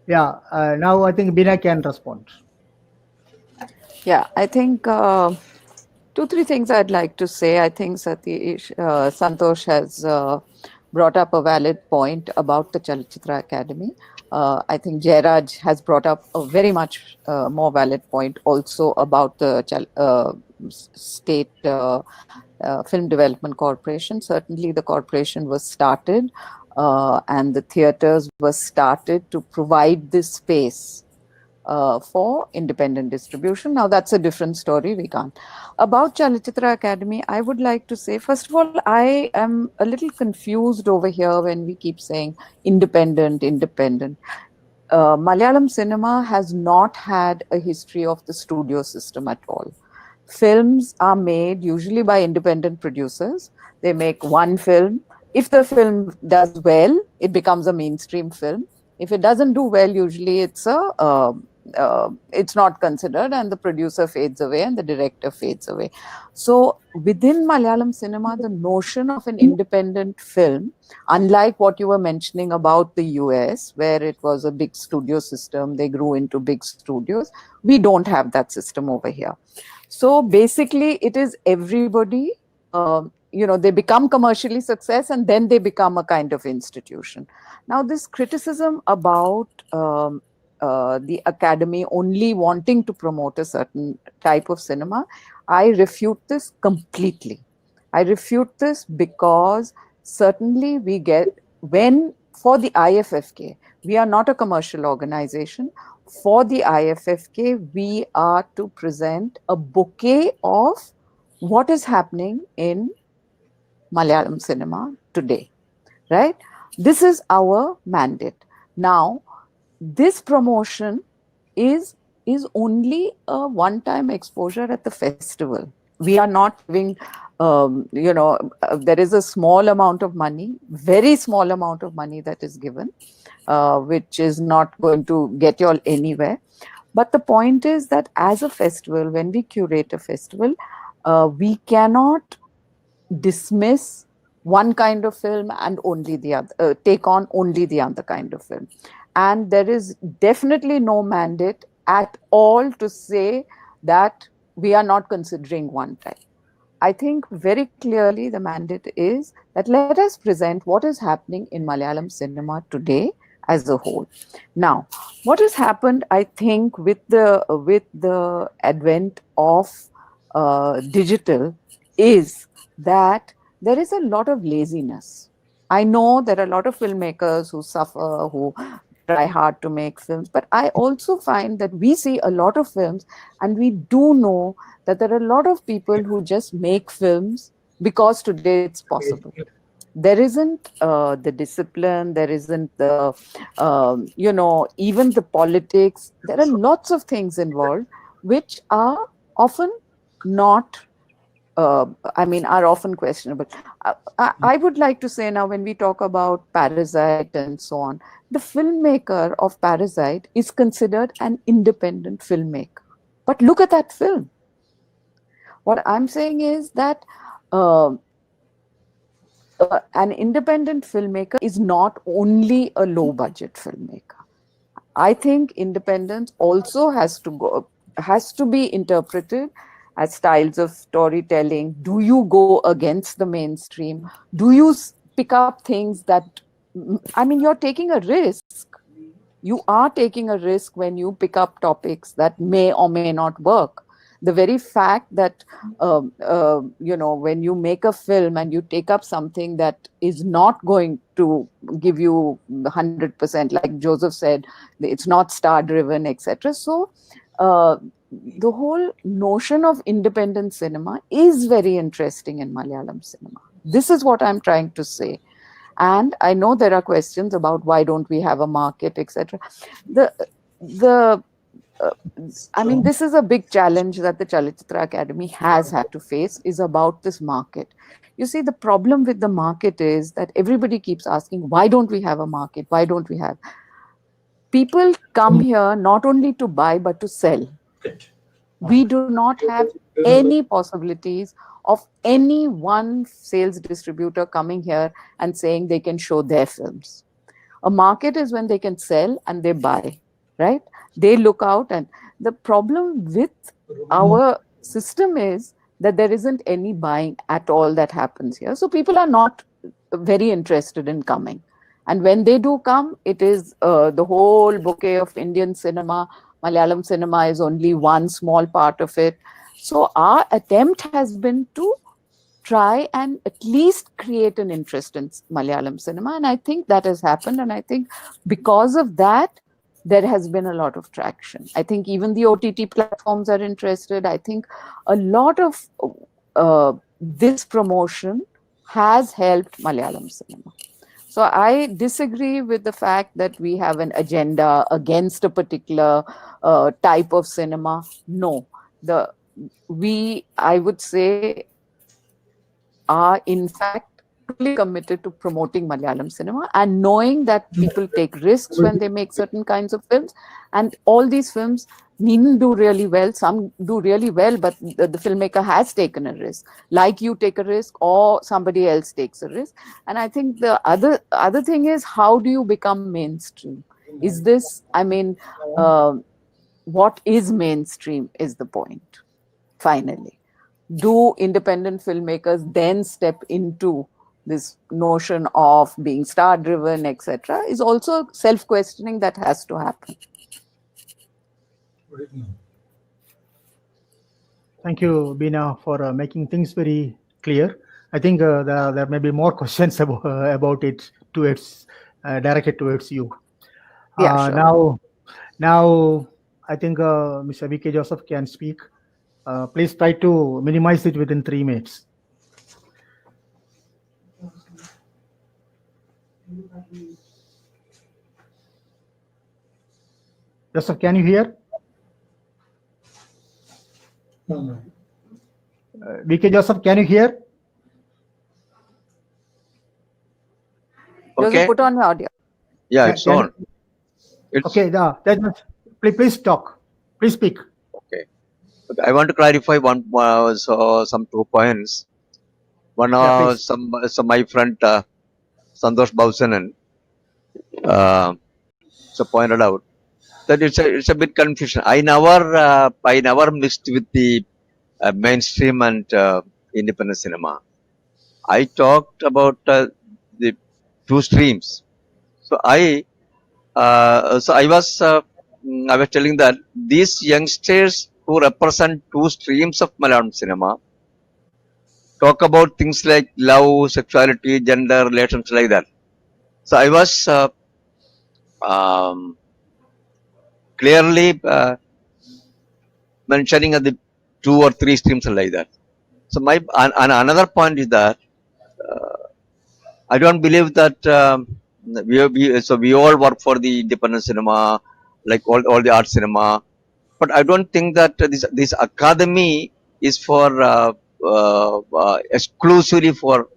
Yeah, now I think Bina can respond. Yeah, I think 2-3 things I'd like to say. I think Santosh has brought up a valid point about the Chalachitra Academy. I think Jairaj has brought up a very much more valid point also about the state Film Development Corporation. Certainly the corporation was started and the theaters were started to provide this space for independent distribution. Now that's a different story, we can't. About Chalachitra Academy, I would like to say, first of all, I am a little confused over here when we keep saying independent. Malayalam cinema has not had a history of the studio system at all. Films are made usually by independent producers. They make one film. If the film does well, it becomes a mainstream film. If it doesn't do well, usually it's not considered, and the producer fades away and the director fades away. So within Malayalam cinema, the notion of an independent film, unlike what you were mentioning about the US, where it was a big studio system, they grew into big studios, we don't have that system over here. So basically, it is everybody, they become commercially success and then they become a kind of institution. Now, this criticism about the academy only wanting to promote a certain type of cinema, I refute this completely. I refute this because certainly we get, for the IFFK, we are not a commercial organization. For the IFFK, we are to present a bouquet of what is happening in Malayalam cinema today, right? This is our mandate. Now, this promotion is only a one-time exposure at the festival. We are not giving, there is a small amount of money, very small amount of money that is given, which is not going to get you all anywhere. But the point is that as a festival, when we curate a festival, we cannot dismiss one kind of film and only the other, take on only the other kind of film. And there is definitely no mandate at all to say that we are not considering one type. I think very clearly the mandate is that let us present what is happening in Malayalam cinema today as a whole. Now, what has happened, I think, with the advent of digital is that there is a lot of laziness. I know there are a lot of filmmakers who suffer, who try hard to make films, but I also find that we see a lot of films and we do know that there are a lot of people who just make films because today it's possible. There isn't the discipline, there isn't the, even the politics. There are lots of things involved which are often not are often questionable. I would like to say now, when we talk about Parasite and so on, the filmmaker of Parasite is considered an independent filmmaker. But look at that film. What I'm saying is that an independent filmmaker is not only a low budget filmmaker. I think independence also has to be interpreted as styles of storytelling. Do you go against the mainstream? Do you pick up things that, you're taking a risk. You are taking a risk when you pick up topics that may or may not work. The very fact that when you make a film and you take up something that is not going to give you 100%, like Joseph said, it's not star driven, etc. So the whole notion of independent cinema is very interesting in Malayalam cinema. This is what I'm trying to say. And I know there are questions about why don't we have a market, etc. I mean, this is a big challenge that the Chalachitra Academy has had to face, is about this market. You see, the problem with the market is that everybody keeps asking, why don't we have a market? Why don't we have? People come here not only to buy, but to sell. We do not have any possibilities of any one sales distributor coming here and saying they can show their films. A market is when they can sell and they buy, right? They look out, and the problem with our system is that there isn't any buying at all that happens here. So people are not very interested in coming. And when they do come, it is the whole bouquet of Indian cinema. Malayalam cinema is only one small part of it. So our attempt has been to try and at least create an interest in Malayalam cinema. And I think that has happened. And I think because of that, there has been a lot of traction. I think even the OTT platforms are interested. I think a lot of this promotion has helped Malayalam cinema. So I disagree with the fact that we have an agenda against a particular type of cinema. No, I would say, are in fact totally committed to promoting Malayalam cinema and knowing that people take risks when they make certain kinds of films, and all these films needn't do really well. Some do really well, but the filmmaker has taken a risk, like you take a risk or somebody else takes a risk. And I think the other thing is, how do you become mainstream? Is this, I mean, what is mainstream is the point, finally. Do independent filmmakers then step into this notion of being star driven, etc., is also self-questioning that has to happen. Thank you, Bina, for making things very clear. I think there may be more questions about it directed towards you. Yeah, sure. Now, I think Mr. V.K. Joseph can speak. Please try to minimize it within 3 minutes. Joseph, can you hear? V.K. Joseph, can you hear? Joseph, Okay. put on your audio. Yeah, it's on. Okay, please talk. Please speak. Okay. I want to clarify some 2 points. One, some my friend Santosh Bausanan so pointed out that it's a bit confusion. I never mixed with the mainstream and independent cinema. I talked about the 2 streams. So I was telling that these youngsters who represent 2 streams of Malayalam cinema talk about things like love, sexuality, gender, relations, like that. So I was clearly mentioning the 2 or 3 streams like that. So another point is that I don't believe that we all work for the independent cinema, like all the art cinema, but I don't think that this academy is for exclusively for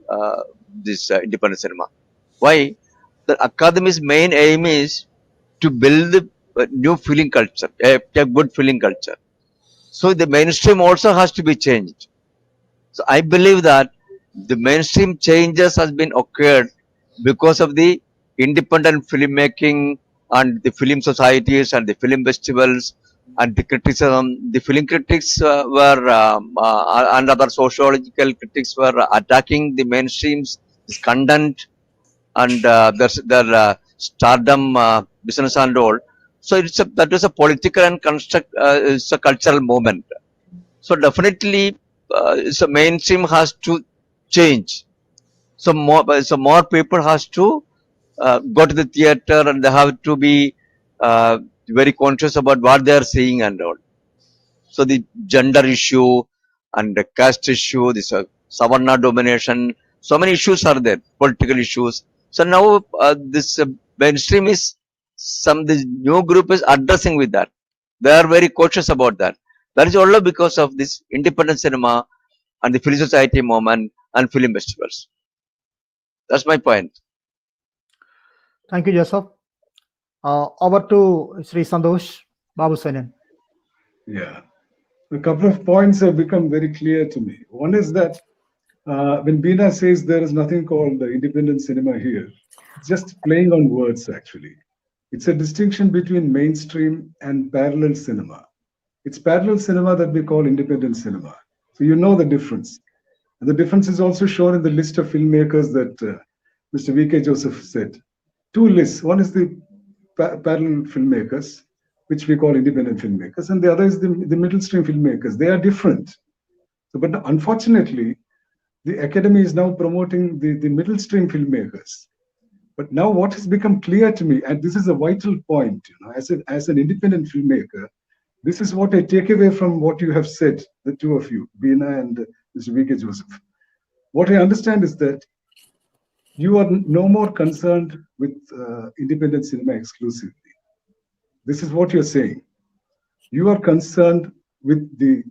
this independent cinema. Why? The academy's main aim is to build a new film culture, a good film culture. So the mainstream also has to be changed. So I believe that the mainstream changes has been occurred because of the independent filmmaking and the film societies and the film festivals and the criticism. The film critics and other sociological critics were attacking the mainstream's content and their stardom business and all. So that is a political and it's a cultural movement. So definitely, so mainstream has to change. So more people has to go to the theater, and they have to be very conscious about what they are seeing and all. So the gender issue and the caste issue, this Savarna domination, so many issues are there, political issues. So now this mainstream is the new group is addressing with that. They are very cautious about that. That is only because of this independent cinema and the film society movement and film festivals. That's my point. Thank you, Joseph. Over to Sri Santosh Babu Sanan. Yeah. A couple of points have become very clear to me. One is that when Beena says there is nothing called independent cinema here, it's just playing on words actually. It's a distinction between mainstream and parallel cinema. It's parallel cinema that we call independent cinema. So you know the difference. And the difference is also shown in the list of filmmakers that Mr. V.K. Joseph said. Two lists. One is the parallel filmmakers, which we call independent filmmakers, and the other is the middle stream filmmakers. They are different. So, but unfortunately, the academy is now promoting the middle stream filmmakers. But now what has become clear to me, and this is a vital point, as an independent filmmaker, this is what I take away from what you have said, the two of you, Beena and Mr. V.K. Joseph. What I understand is that you are no more concerned with independent cinema exclusively. This is what you're saying. You are concerned with the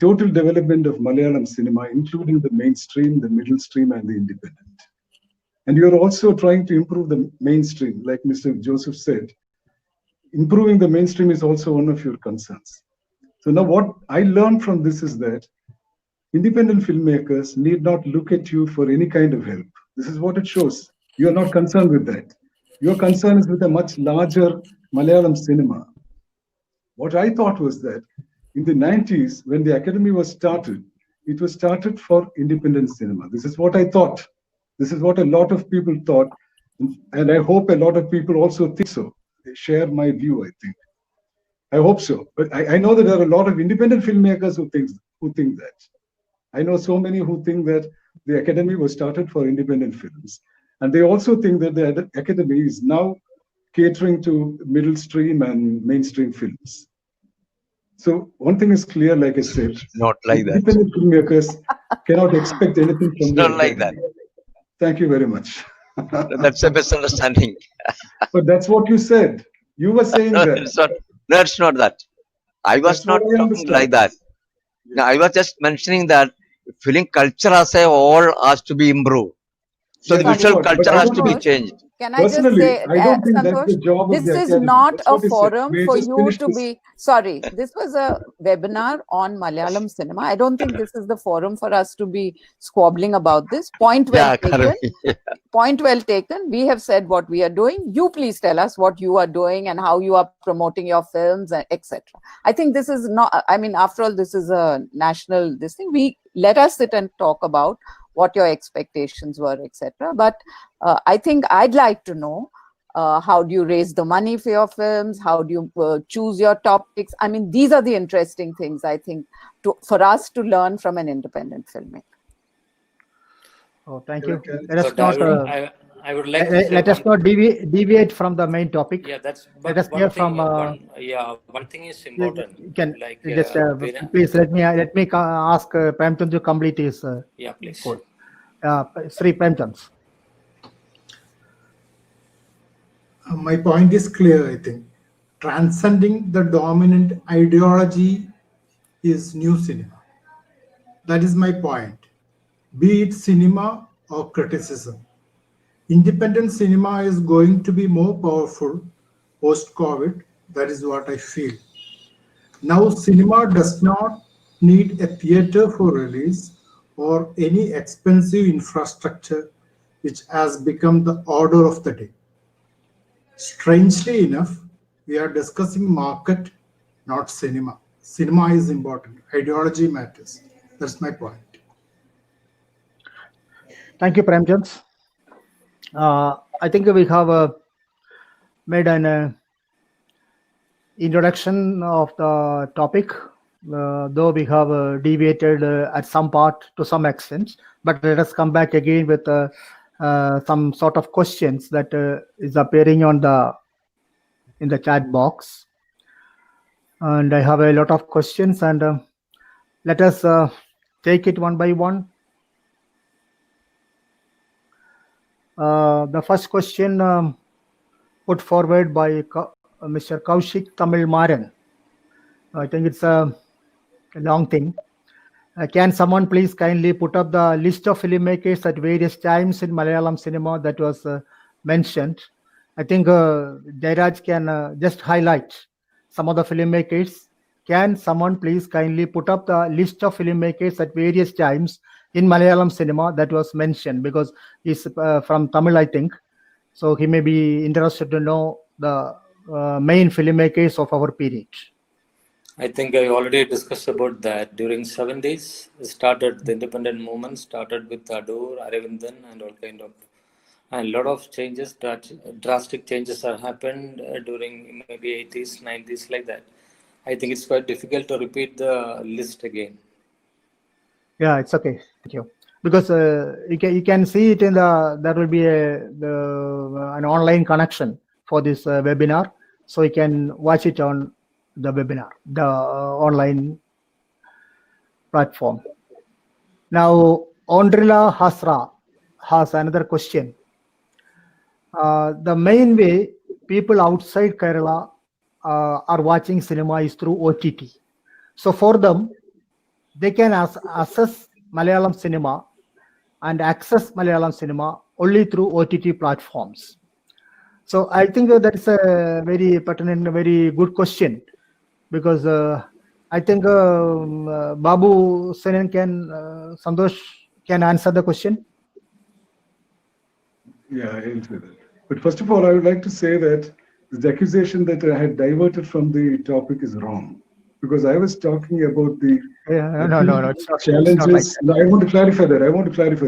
total development of Malayalam cinema, including the mainstream, the middle stream, and the independent. And you're also trying to improve the mainstream, like Mr. Joseph said. Improving the mainstream is also one of your concerns. So now what I learned from this is that independent filmmakers need not look at you for any kind of help. This is what it shows. You're not concerned with that. Your concern is with a much larger Malayalam cinema. What I thought was that in the 90s, when the academy was started, it was started for independent cinema. This is what I thought. This is what a lot of people thought. And I hope a lot of people also think so. They share my view, I think. I hope so. But I know that there are a lot of independent filmmakers who think that. I know so many who think that the academy was started for independent films. And they also think that the academy is now catering to middle stream and mainstream films. So one thing is clear, like I said, Not like that. independent filmmakers cannot expect anything from It's the not like that. academy. Thank you very much. That's a misunderstanding. But that's what you said. You were saying No, that. it's not. No, it's not that. I was That's not what I talking understand. like that. No, I was just mentioning that film culture as a whole has to be improved. So Yeah, the that's visual what. But culture I has don't to be think, changed. Can I just personally, say, I don't think that's Santosh, the job of this the is academy. not That's a what he said. forum May I for just you finish to this? be, sorry, this was a webinar on Malayalam cinema. I don't think this is the forum for us to be squabbling about this. Point well Yeah, taken. correct. Point well taken. We have said what we are doing. You please tell us what you are doing and how you are promoting your films, etc. I think this is not, I mean, after all, this is a national, this thing. Let us sit and talk about what your expectations were, etc. But I think I'd like to know, how do you raise the money for your films? How do you choose your topics? I mean, these are the interesting things, I think, for us to learn from an independent filmmaker. Oh, thank you. But I would like to say Let us not deviate from the main topic. Yeah, that's. Let But us hear one thing, from. one thing is important. You can Like, just please let me ask Premchand to complete his yeah, please. code. Sri Premchand. My point is clear, I think. Transcending the dominant ideology is new cinema. That is my point. Be it cinema or criticism. Independent cinema is going to be more powerful post-COVID. That is what I feel. Now, cinema does not need a theater for release or any expensive infrastructure, which has become the order of the day. Strangely enough, we are discussing market, not cinema. Cinema is important. Ideology matters. That's my point. Thank you, Premchand. I think we have made an introduction of the topic though we have deviated at some part to some extent, but let us come back again with some sort of questions that is appearing on in the chat box. And I have a lot of questions, and let us take it one by one. The first question put forward by Mr. Kaushik Tamil Maran. I think it's a long thing. Can someone please kindly put up the list of filmmakers at various times in Malayalam cinema that was mentioned? I think Jairaj can just highlight some of the filmmakers. Can someone please kindly put up the list of filmmakers at various times in Malayalam cinema that was mentioned? Because he's from Tamil, I think. So he may be interested to know the main filmmakers of our period. I think I already discussed about that. During 70s, started the independent movement, started with Adur, Aravindan, and all kind of, and a lot of changes, drastic changes have happened during maybe 80s, 90s, like that. I think it's quite difficult to repeat the list again. Yeah, it's okay. Thank you. Because you can see it in there will be an online connection for this webinar, so you can watch it on the webinar, the online platform. Now, Ondrila Hasra has another question. The main way people outside Kerala are watching cinema is through OTT. So for them, they can access Malayalam cinema and access Malayalam cinema only through OTT platforms. So I think that is a very pertinent, very good question, because I think Babu Senen Santosh can answer the question. Yeah, I answer that. But first of all, I would like to say that the accusation that I had diverted from the topic is wrong, because I was talking about the No, it's not, challenges. it's not like that. No, I want to clarify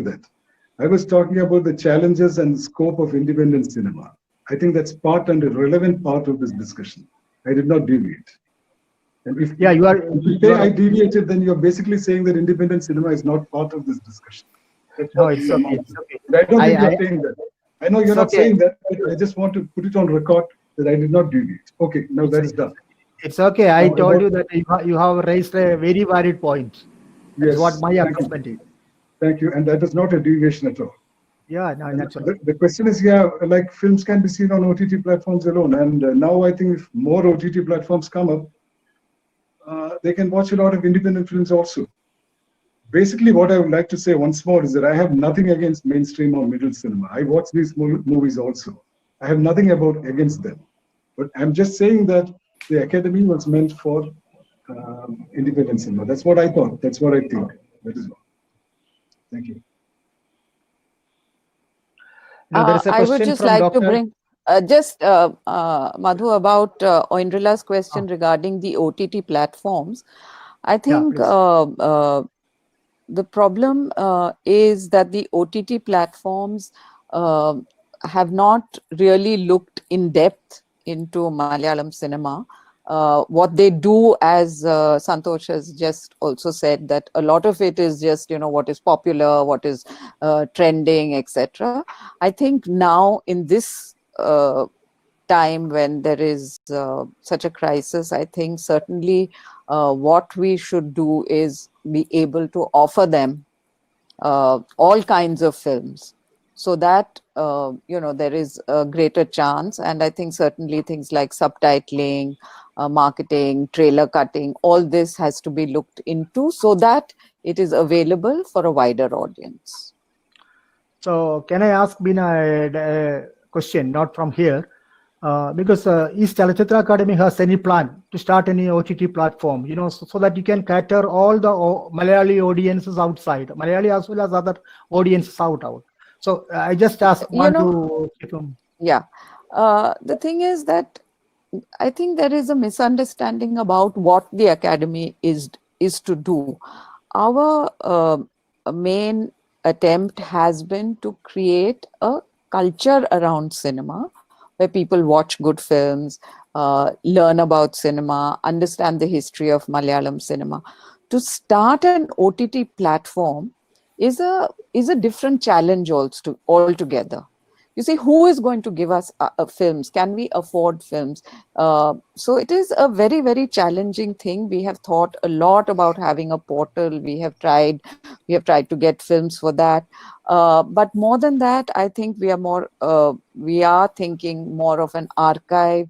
that. I was talking about the challenges and scope of independent cinema. I think that's part and a relevant part of this discussion. I did not deviate. And if you say I deviated, then you're basically saying that independent cinema is not part of this discussion. No, it's okay. It's okay. I don't think you're saying that. I know you're not okay. saying that, but I just want to put it on record that I did not deviate. Okay, now that's done. It's okay. I told you that you have raised a very valid point. That's what my assessment is. Thank you. And that is not a deviation at all. Yeah, no, naturally. The question is, like films can be seen on OTT platforms alone. And now I think if more OTT platforms come up, they can watch a lot of independent films also. Basically, what I would like to say once more is that I have nothing against mainstream or middle cinema. I watch these movies also. I have nothing against them. But I'm just saying that the Academy was meant for independent cinema. That's what I thought. That's what I think. That is all. Thank you. Now, there is a I would just like to bring Madhu, about Oindrila's question regarding the OTT platforms. I think the problem is that the OTT platforms have not really looked in depth into Malayalam cinema. What they do, as Santosh has just also said, that a lot of it is just, what is popular, what is trending, etc. I think now in this time when there is such a crisis, I think certainly what we should do is be able to offer them all kinds of films, so that there is a greater chance. And I think certainly things like subtitling, marketing, trailer cutting, all this has to be looked into so that it is available for a wider audience. So can I ask Bina a question, not from here? Because East Chalachitra Academy has any plan to start any OTT platform, so that you can cater all the Malayali audiences outside, Malayali as well as other audiences out. So I just asked one to... Yeah. The thing is that I think there is a misunderstanding about what the Academy is to do. Our main attempt has been to create a culture around cinema, where people watch good films, learn about cinema, understand the history of Malayalam cinema. To start an OTT platform is a different challenge altogether. You see, who is going to give us films? Can we afford films? So it is a very, very challenging thing. We have thought a lot about having a portal. We have tried to get films for that. But more than that, I think we are thinking more of an archive.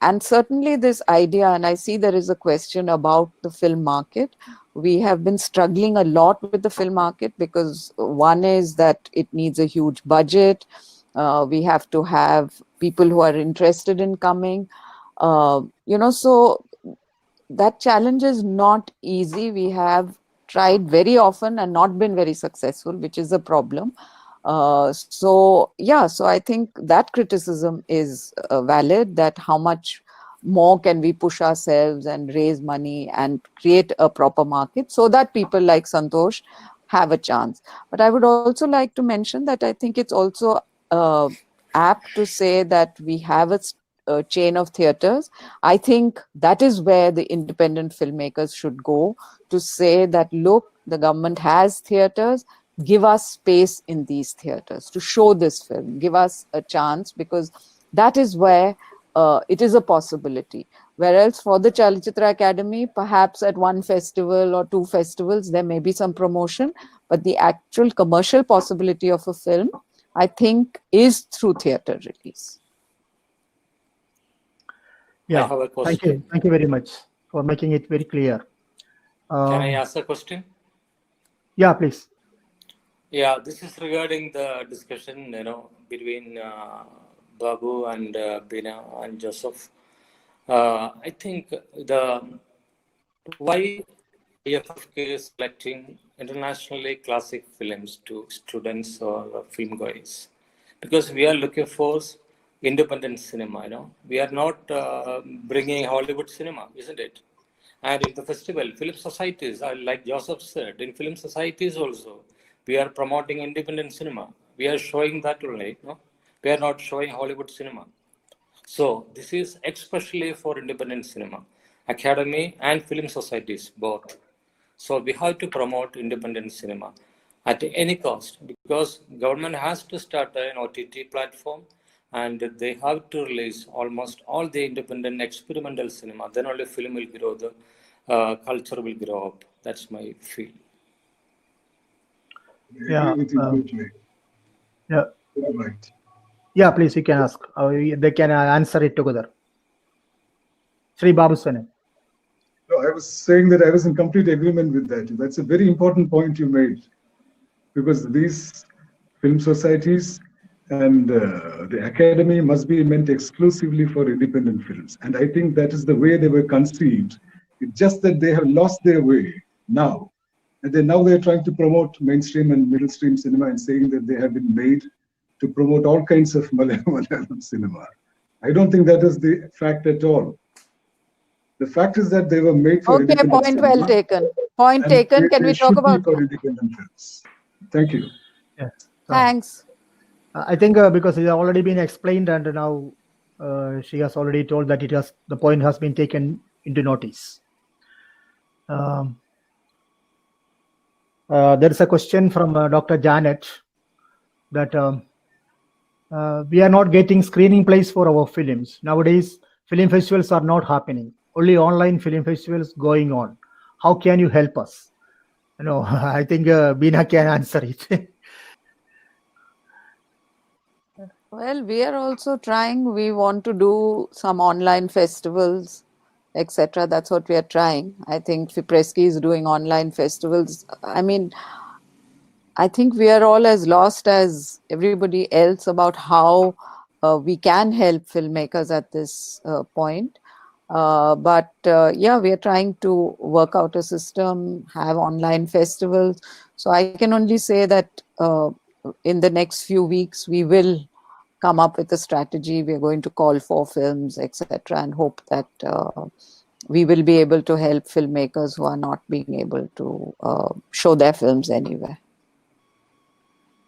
And certainly this idea, and I see there is a question about the film market. We have been struggling a lot with the film market because one is that it needs a huge budget. We have to have people who are interested in coming. So that challenge is not easy. We have tried very often and not been very successful, which is a problem. So I think that criticism is valid, that how much more can we push ourselves and raise money and create a proper market so that people like Santosh have a chance. But I would also like to mention that I think it's also apt to say that we have a chain of theaters. I think that is where the independent filmmakers should go, to say that, look, the government has theaters, give us space in these theaters to show this film, give us a chance, because that is where it is a possibility. Whereas for the Chalichitra Academy, perhaps at one festival or two festivals, there may be some promotion, but the actual commercial possibility of a film, I think, is through theater release. Yeah, I have a thank question. you. Thank you very much for making it very clear. Can I ask a question? Yeah, please. Yeah, this is regarding the discussion, between Babu and Bina and Joseph. I think why IFFK is selecting internationally classic films to students or film goers, because we are looking for independent cinema. We are not bringing Hollywood cinema, isn't it? And in the festival, film societies, like Joseph said, in film societies also, we are promoting independent cinema. We are showing that only. We are not showing Hollywood cinema. So this is especially for independent cinema, academy and film societies both. So we have to promote independent cinema at any cost, because government has to start an OTT platform and they have to release almost all the independent experimental cinema. Then only film will grow, the culture will grow up. That's my feel. I Yeah, agree with you totally. Yeah, You're right. yeah, please, you can ask. They can answer it together. Sri Babu Sane. No, I was saying that I was in complete agreement with that. That's a very important point you made, because these film societies and the academy must be meant exclusively for independent films. And I think that is the way they were conceived. It's just that they have lost their way now. And then now they're trying to promote mainstream and middle stream cinema and saying that they have been made to promote all kinds of Malayalam cinema. I don't think that is the fact at all. The fact is that they were made for Okay, independent point cinema. well taken. Point And taken. Can they we talk should be about? for independent films. Thank you. Yes. Thanks. I think because it has already been explained, and now she has already told that the point has been taken into notice. There is a question from Dr. Janet that we are not getting screening place for our films. Nowadays, film festivals are not happening. Only online film festivals going on. How can you help us? I think Bina can answer it. Well, we are also trying. We want to do some online festivals, etc. That's what we are trying. I think Fipreschi is doing online festivals. I mean, I think we are all as lost as everybody else about how we can help filmmakers at this point. But we are trying to work out a system, have online festivals. So I can only say that in the next few weeks, we will come up with a strategy. We're going to call for films, etc., and hope that we will be able to help filmmakers who are not being able to show their films anywhere.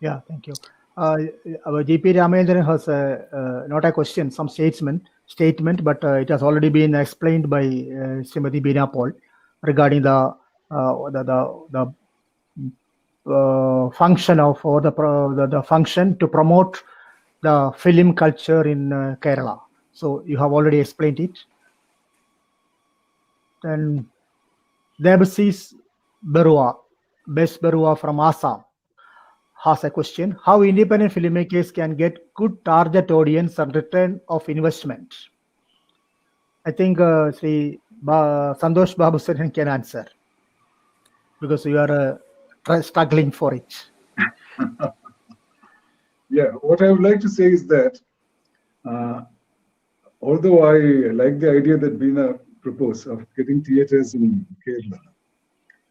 Yeah, thank you. Our GP Ramayendran has not a question, some statement, but it has already been explained by Srimati Beena Paul regarding the function of or the function to promote the film culture in Kerala. So you have already explained it. Then Debasis Barua, Best Barua from Assam, has a question: how independent filmmakers can get good target audience and return of investment? I think Sri Santosh Babu Saran can answer, because you are struggling for it. Yeah, what I would like to say is that although I like the idea that Beena proposed of getting theaters in Kerala,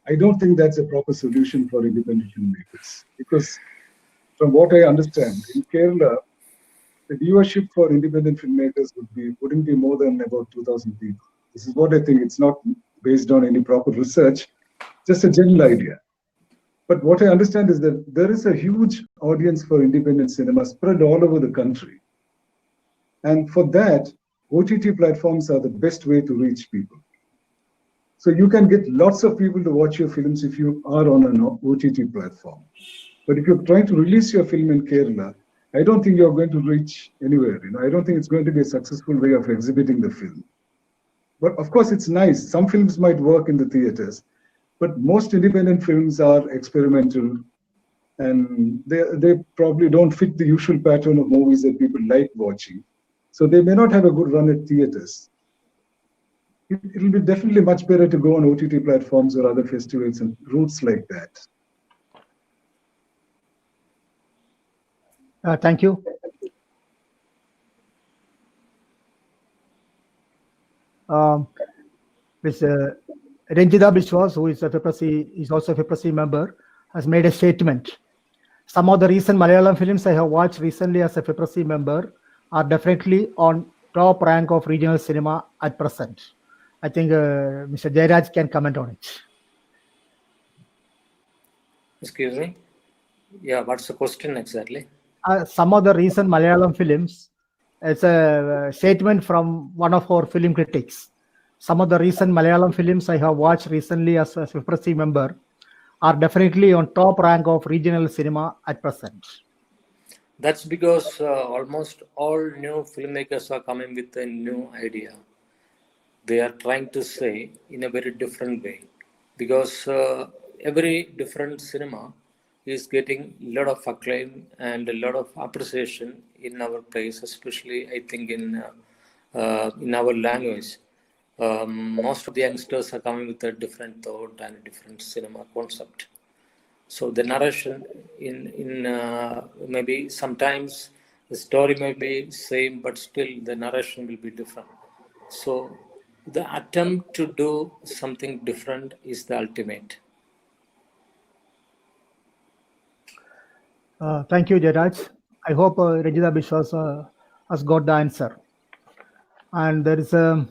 I don't think that's a proper solution for independent filmmakers, because from what I understand, in Kerala, the viewership for independent filmmakers wouldn't be more than about 2,000 people. This is what I think. It's not based on any proper research, just a general idea. But what I understand is that there is a huge audience for independent cinema spread all over the country. And for that, OTT platforms are the best way to reach people. So you can get lots of people to watch your films if you are on an OTT platform. But if you're trying to release your film in Kerala, I don't think you're going to reach anywhere. I don't think it's going to be a successful way of exhibiting the film. But of course, it's nice. Some films might work in the theaters, but most independent films are experimental, and they probably don't fit the usual pattern of movies that people like watching. So they may not have a good run at theaters. It'll be definitely much better to go on OTT platforms or other festivals and routes like that. Thank you. Ms. Ranjita Biswas, who is also a FIPRASI member, has made a statement. Some of the recent Malayalam films I have watched recently as a FIPRASI member are definitely on top rank of regional cinema at present. I think Mr. Jairaj can comment on it. Excuse me? Yeah, what's the question exactly? Some of the recent Malayalam films, it's a statement from one of our film critics. Some of the recent Malayalam films I have watched recently as a FIPRASI member are definitely on top rank of regional cinema at present. That's because almost all new filmmakers are coming with a new idea. They are trying to say in a very different way, because every different cinema is getting a lot of acclaim and a lot of appreciation in our place, especially I think in our language. Most of the youngsters are coming with a different thought and a different cinema concept. So the narration in maybe sometimes the story may be same, but still the narration will be different. So the attempt to do something different is the ultimate. Thank you, Jairaj. I hope Ranjita Biswas has got the answer. And there is a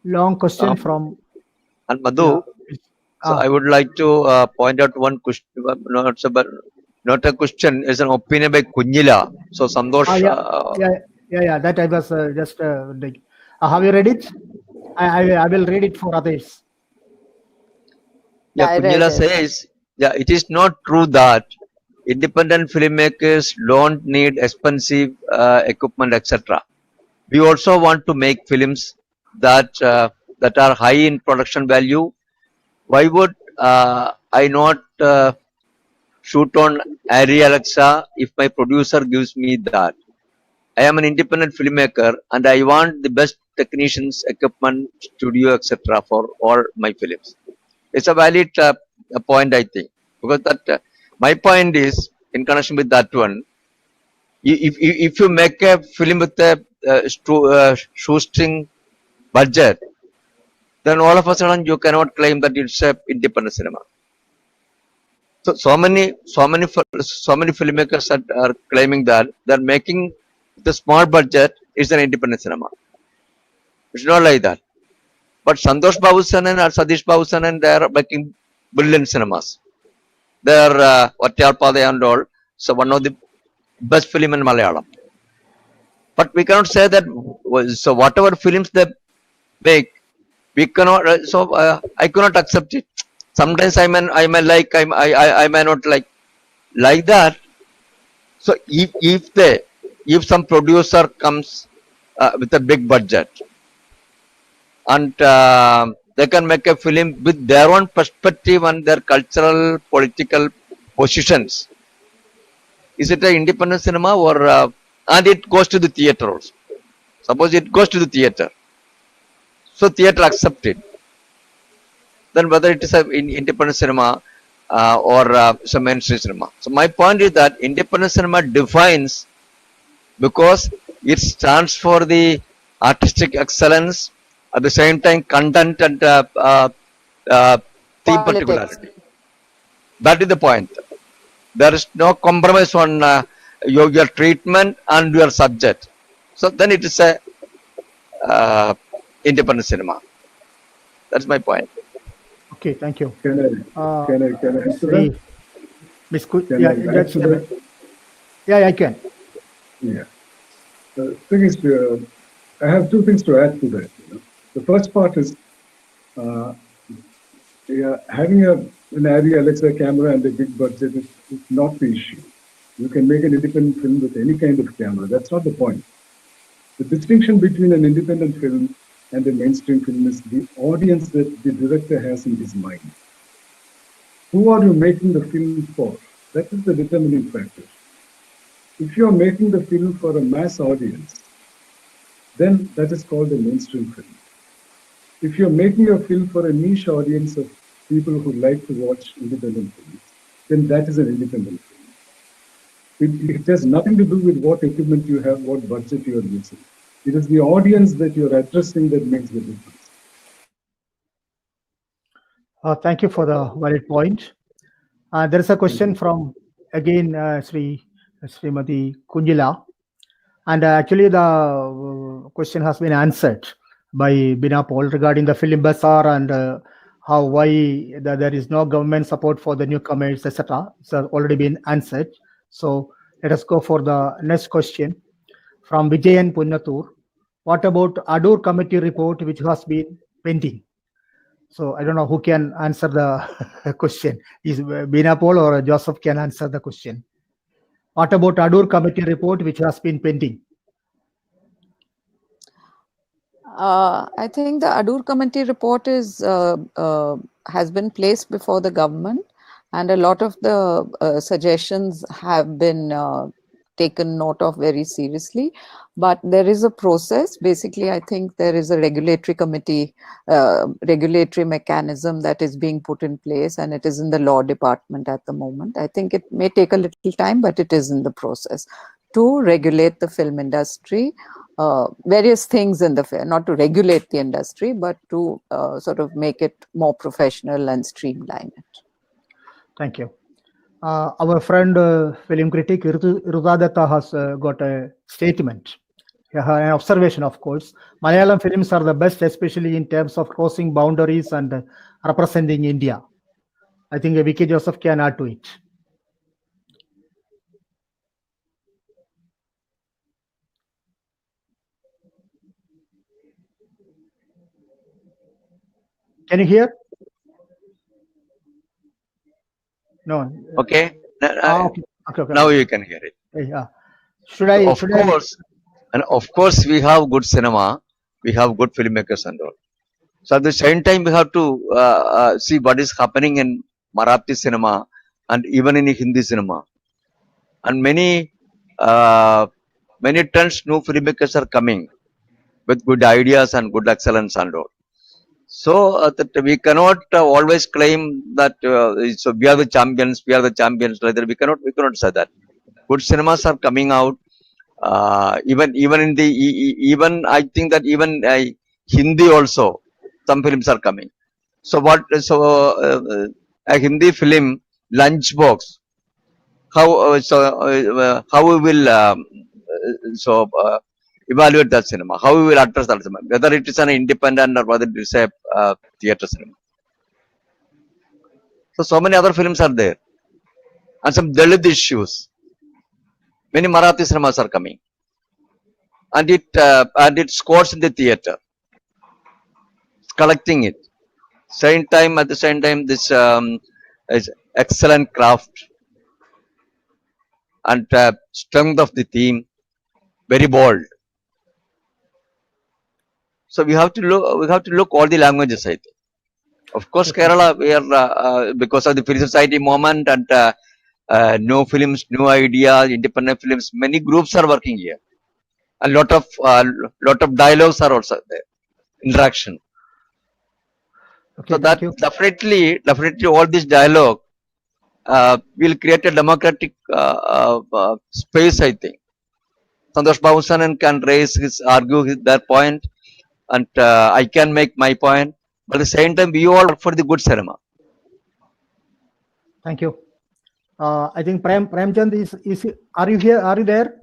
long question from... And Madhu, so I would like to point out one question, not a question, is an opinion by Kunjila. So Santosh. Yeah, that I was just like, have you read it? I will read it for others. Yeah, Kunjila says, it is not true that independent filmmakers don't need expensive equipment, etc. We also want to make films that are high in production value. Why would I not shoot on Arri Alexa if my producer gives me that? I am an independent filmmaker and I want the best technicians, equipment, studio, etc. for all my films. It's a valid point, I think, because that my point is in connection with that one. If you make a film with a shoestring budget, then all of a sudden you cannot claim that it's a independent cinema. So many filmmakers are claiming that they're making the small budget is an independent cinema. It's not like that. But Santosh Babu Sanan or Satish Babu Sanan, they are making brilliant cinemas. They are Vattyalpada and all. So one of the best film in Malayalam. But we cannot say that. So whatever films they make, we cannot. I cannot accept it. Sometimes I may like. I may not like that. So if some producer comes with a big budget and they can make a film with their own perspective and their cultural political positions, is it an independent cinema or and it goes to the theater also? Suppose it goes to the theater, so theater accept it. Then whether it is an independent cinema or some mainstream cinema. So my point is that independent cinema defines because it stands for the artistic excellence, at the same time content and theme particularity. That is the point. There is no compromise on your treatment and your subject. So then it is a independent cinema. That's my point. Okay, thank you. Can I answer Sri- that? Miss Ku- Can yeah, I that's- answer that? yeah, I can. Yeah. The thing is, I have two things to add to that. The first part is having an Arri Alexa camera and a big budget is not the issue. You can make an independent film with any kind of camera. That's not the point. The distinction between an independent film and a mainstream film is the audience that the director has in his mind. Who are you making the film for? That is the determining factor. If you are making the film for a mass audience, then that is called a mainstream film. If you're making a film for a niche audience of people who like to watch independent films, then that is an independent film. It has nothing to do with what equipment you have, what budget you are using. It is the audience that you're addressing that makes the difference. Thank you for the valid point. There is a question from again Srimati Kunjila, and actually the question has been answered by Bina Paul regarding the film bazaar and why there is no government support for the newcomers, etc. It's already been answered. So let us go for the next question from Vijayan Punnatur. What about Adur committee report which has been pending? So I don't know who can answer the question. Is Bina Paul or Joseph can answer the question. What about Adur committee report which has been pending? I think the Adur committee report has been placed before the government, and a lot of the suggestions have been taken note of very seriously. But there is a process. Basically, I think there is a regulatory committee, regulatory mechanism that is being put in place, and it is in the law department at the moment. I think it may take a little time, but it is in the process to regulate the film industry. Various things in the film, not to regulate the industry, but to sort of make it more professional and streamline it. Thank you. Our friend film critic Rudadatta has got a statement, an observation, of course. Malayalam films are the best, especially in terms of crossing boundaries and representing India. I think Vicky Joseph can add to it. Can you hear? No. Okay. Okay. Now you can hear it. Yeah. Should I? Of course, we have good cinema. We have good filmmakers and all. So at the same time, we have to see what is happening in Marathi cinema and even in Hindi cinema. And many tons new filmmakers are coming with good ideas and good excellence and all. So that we cannot always claim that so we are the champions. We are the champions. Like that, we cannot say that. Good cinemas are coming out. Even in the even I think that even Hindi also some films are coming. So a Hindi film Lunchbox. How we will evaluate that cinema? How we will address that cinema? Whether it is an independent or whether it is a theater cinema. So many other films are there, and some Dalit issues. Many Marathi cinemas are coming, and it scores in the theater, collecting it. At the same time, this is excellent craft and strength of the theme, very bold. So we have to look all the languages, I think. Of course, Kerala, we are because of the Free Society movement and new films, new ideas, independent films. Many groups are working here. A lot of dialogues are also there, interaction. Okay, So that thank you. definitely all this dialogue will create a democratic space, I think. Santosh Babusanan can argue their point, and I can make my point. But at the same time, we all work for the good cinema. Thank you. I think Premchand is are you here? Are you there?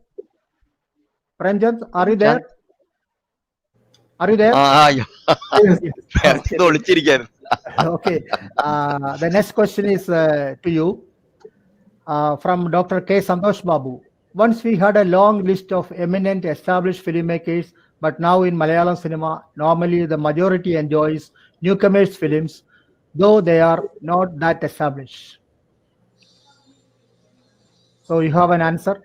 Premchand, are you there? Are you there? Yeah. Yes. Okay. Okay. The next question is to you from Dr. K. Santosh Babu. Once we had a long list of eminent established filmmakers, but now in Malayalam cinema, normally the majority enjoys newcomers films, though they are not that established. So you have an answer?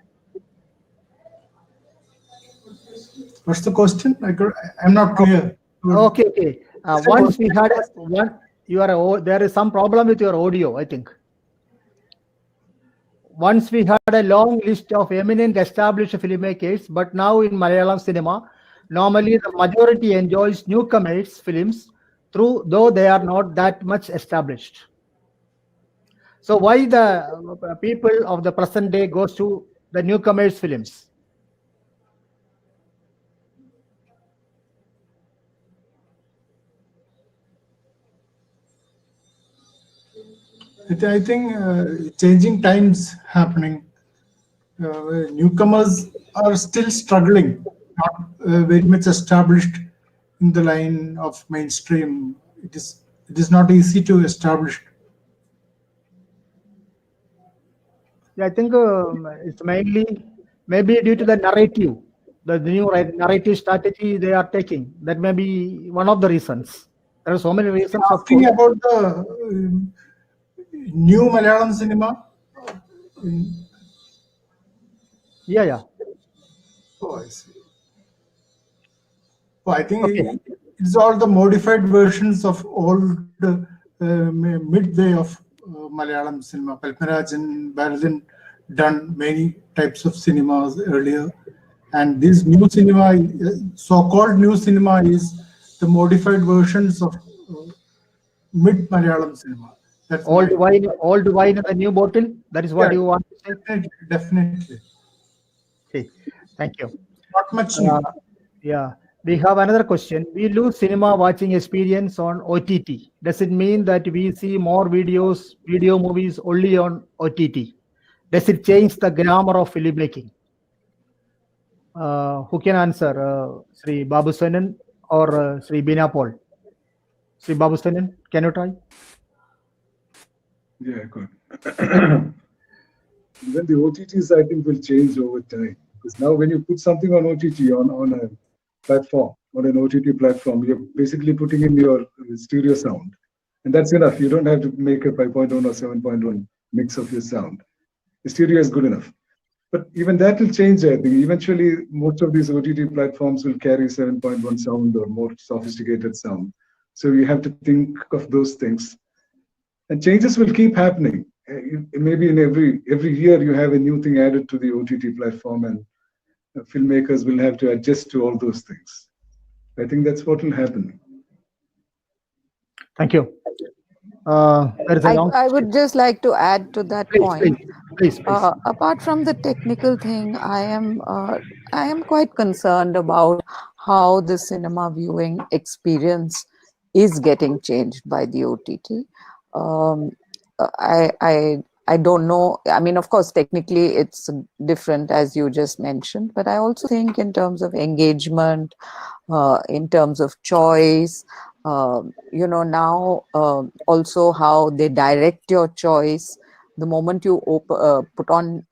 What's the question? I'm not clear. Okay, okay. Once we had there is some problem with your audio, I think. Once we had a long list of eminent established filmmakers, but now in Malayalam cinema, normally the majority enjoys newcomers films, though they are not that much established. So why the people of the present day goes to the newcomers films? I think changing times happening. Newcomers are still struggling, not very much established in the line of mainstream. It is not easy to establish. Yeah, I think it's maybe due to the narrative, the new narrative strategy they are taking. That may be one of the reasons. There are so many reasons. Of Asking course. about the new Malayalam cinema. Yeah, yeah. Oh, I see. Oh, I think Okay. it's all the modified versions of old midway of Malayalam cinema. Palparajan, Bharathan done many types of cinemas earlier, and this new cinema, so-called new cinema, is the modified versions of mid Malayalam cinema. That's Old wine in the new bottle. That is what you want to say. Definitely. Okay. Thank you. Not much new. Yeah. We have another question. We lose cinema watching experience on OTT. Does it mean that we see more video movies only on OTT? Does it change the grammar of filmmaking? Who can answer? Sri Babu Sanan or Sri Bina Paul? Sri Babu Sanan, can you try? Yeah, good. Then the OTTs, I think, will change over time. Because now when you put something on OTT, on a platform, on an OTT platform, you're basically putting in your stereo sound. And that's enough. You don't have to make a 5.1 or 7.1 mix of your sound. The stereo is good enough. But even that will change, I think. Eventually, most of these OTT platforms will carry 7.1 sound or more sophisticated sound. So you have to think of those things. And changes will keep happening. Maybe in every year you have a new thing added to the OTT platform, and filmmakers will have to adjust to all those things. I think that's what will happen. Thank you. There is a long I would just like to add to that point. Please. Apart from the technical thing, I am quite concerned about how the cinema viewing experience is getting changed by the OTT. I don't know. I mean, of course, technically it's different, as you just mentioned, but I also think in terms of engagement, in terms of choice, now also how they direct your choice The moment you put on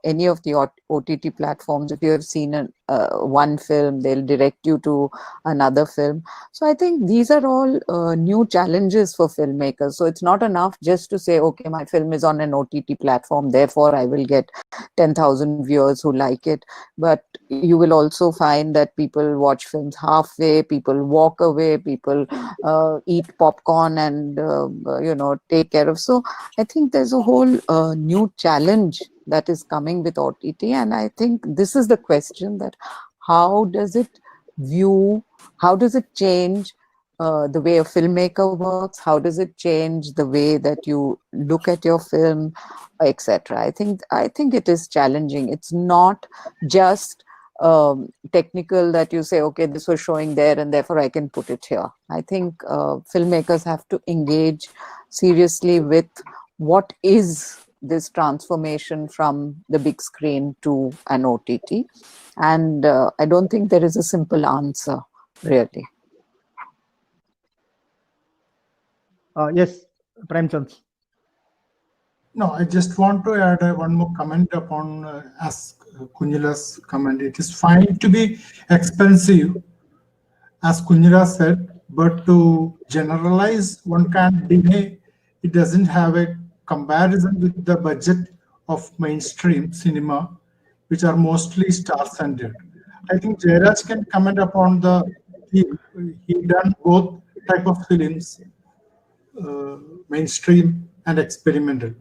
any of the OTT platforms, if you have seen one film, they'll direct you to another film. So I think these are all new challenges for filmmakers. So it's not enough just to say, okay, my film is on an OTT platform, therefore I will get 10,000 viewers who like it. But you will also find that people watch films halfway, people walk away, people eat popcorn and take care of. So I think there's a whole new challenge that is coming with OTT, and I think this is the question, that how does it change the way a filmmaker works? How does it change the way that you look at your film, etc.? I think it is challenging. It's not just technical that you say, okay, this was showing there and therefore I can put it here. I think filmmakers have to engage seriously with what is this transformation from the big screen to an OTT. And I don't think there is a simple answer, really. Yes, Premchand. No, I just want to add one more comment upon as Kunjala's comment. It is fine to be expensive, as Kunjala said, but to generalize, one can't deny it doesn't have a comparison with the budget of mainstream cinema, which are mostly star-centered. I think Jairaj can comment upon the theme. He done both type of films, mainstream and experimental.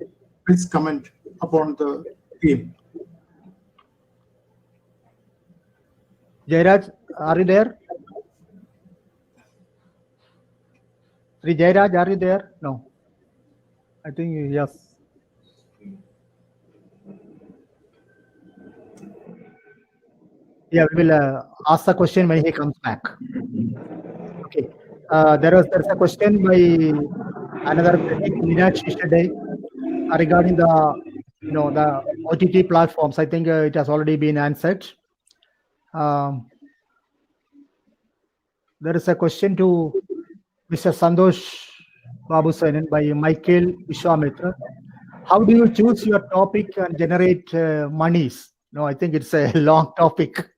Please comment upon the theme. Jairaj, are you there? Sri Jairaj, are you there? No. I think yes. Yeah, we will ask the question when he comes back. Okay. There's a question by another critic, Meenakshi Shede, regarding the OTT platforms. I think it has already been answered. There is a question to Mr. Santosh Babu Sainen by Michael Vishwamitra. How do you choose your topic and generate monies? No, I think it's a long topic.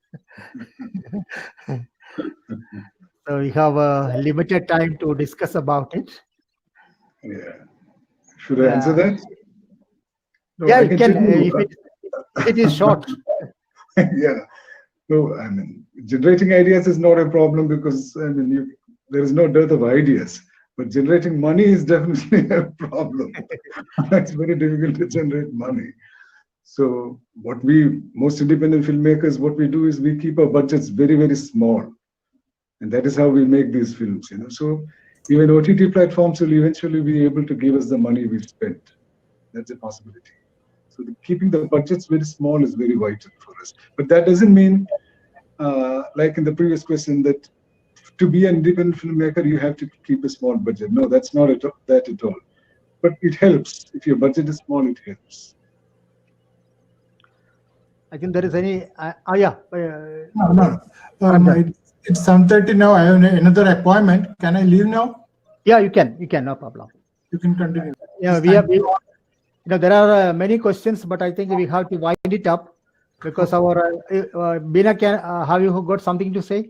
So we have a limited time to discuss about it. Yeah. Should I answer that? No, Yeah, I you can, tell you, if it is short. yeah. No, I mean, generating ideas is not a problem because there is no dearth of ideas. But generating money is definitely a problem. It's very difficult to generate money. So most independent filmmakers, what we do is we keep our budgets very, very small. And that is how we make these films, So even OTT platforms will eventually be able to give us the money we've spent. That's a possibility. So keeping the budgets very small is very vital for us. But that doesn't mean, like in the previous question, that to be an independent filmmaker, you have to keep a small budget. No, that's not that at all. But it helps. If your budget is small, it helps. I think there is any. Yeah. No. It's 7:30 now. I have another appointment. Can I leave now? Yeah, you can. No problem. You can continue. Yeah, there are many questions, but I think we have to wind it up because our Bina, have you got something to say?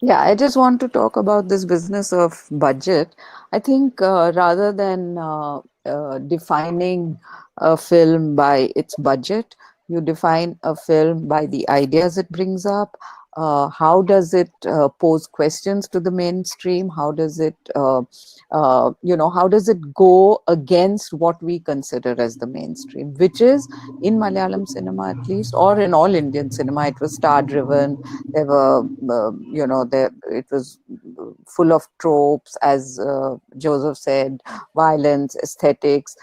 Yeah, I just want to talk about this business of budget. I think rather than defining a film by its budget, you define a film by the ideas it brings up. How does it pose questions to the mainstream? How does it, how does it go against what we consider as the mainstream, which is in Malayalam cinema at least, or in all Indian cinema, it was star-driven. There were, it was full of tropes, as Joseph said, violence, aesthetics.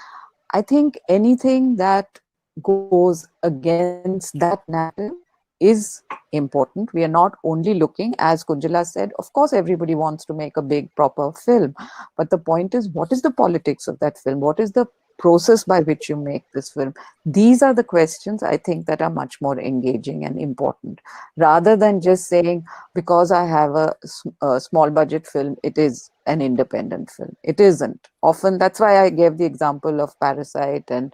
I think anything that goes against that narrative is important. We are not only looking, as Kunjala said, of course everybody wants to make a big proper film, but the point is, what is the politics of that film? What is the process by which you make this film? These are the questions I think that are much more engaging and important, rather than just saying, because I have a small budget film, it is an independent film. It isn't. Often, that's why I gave the example of Parasite and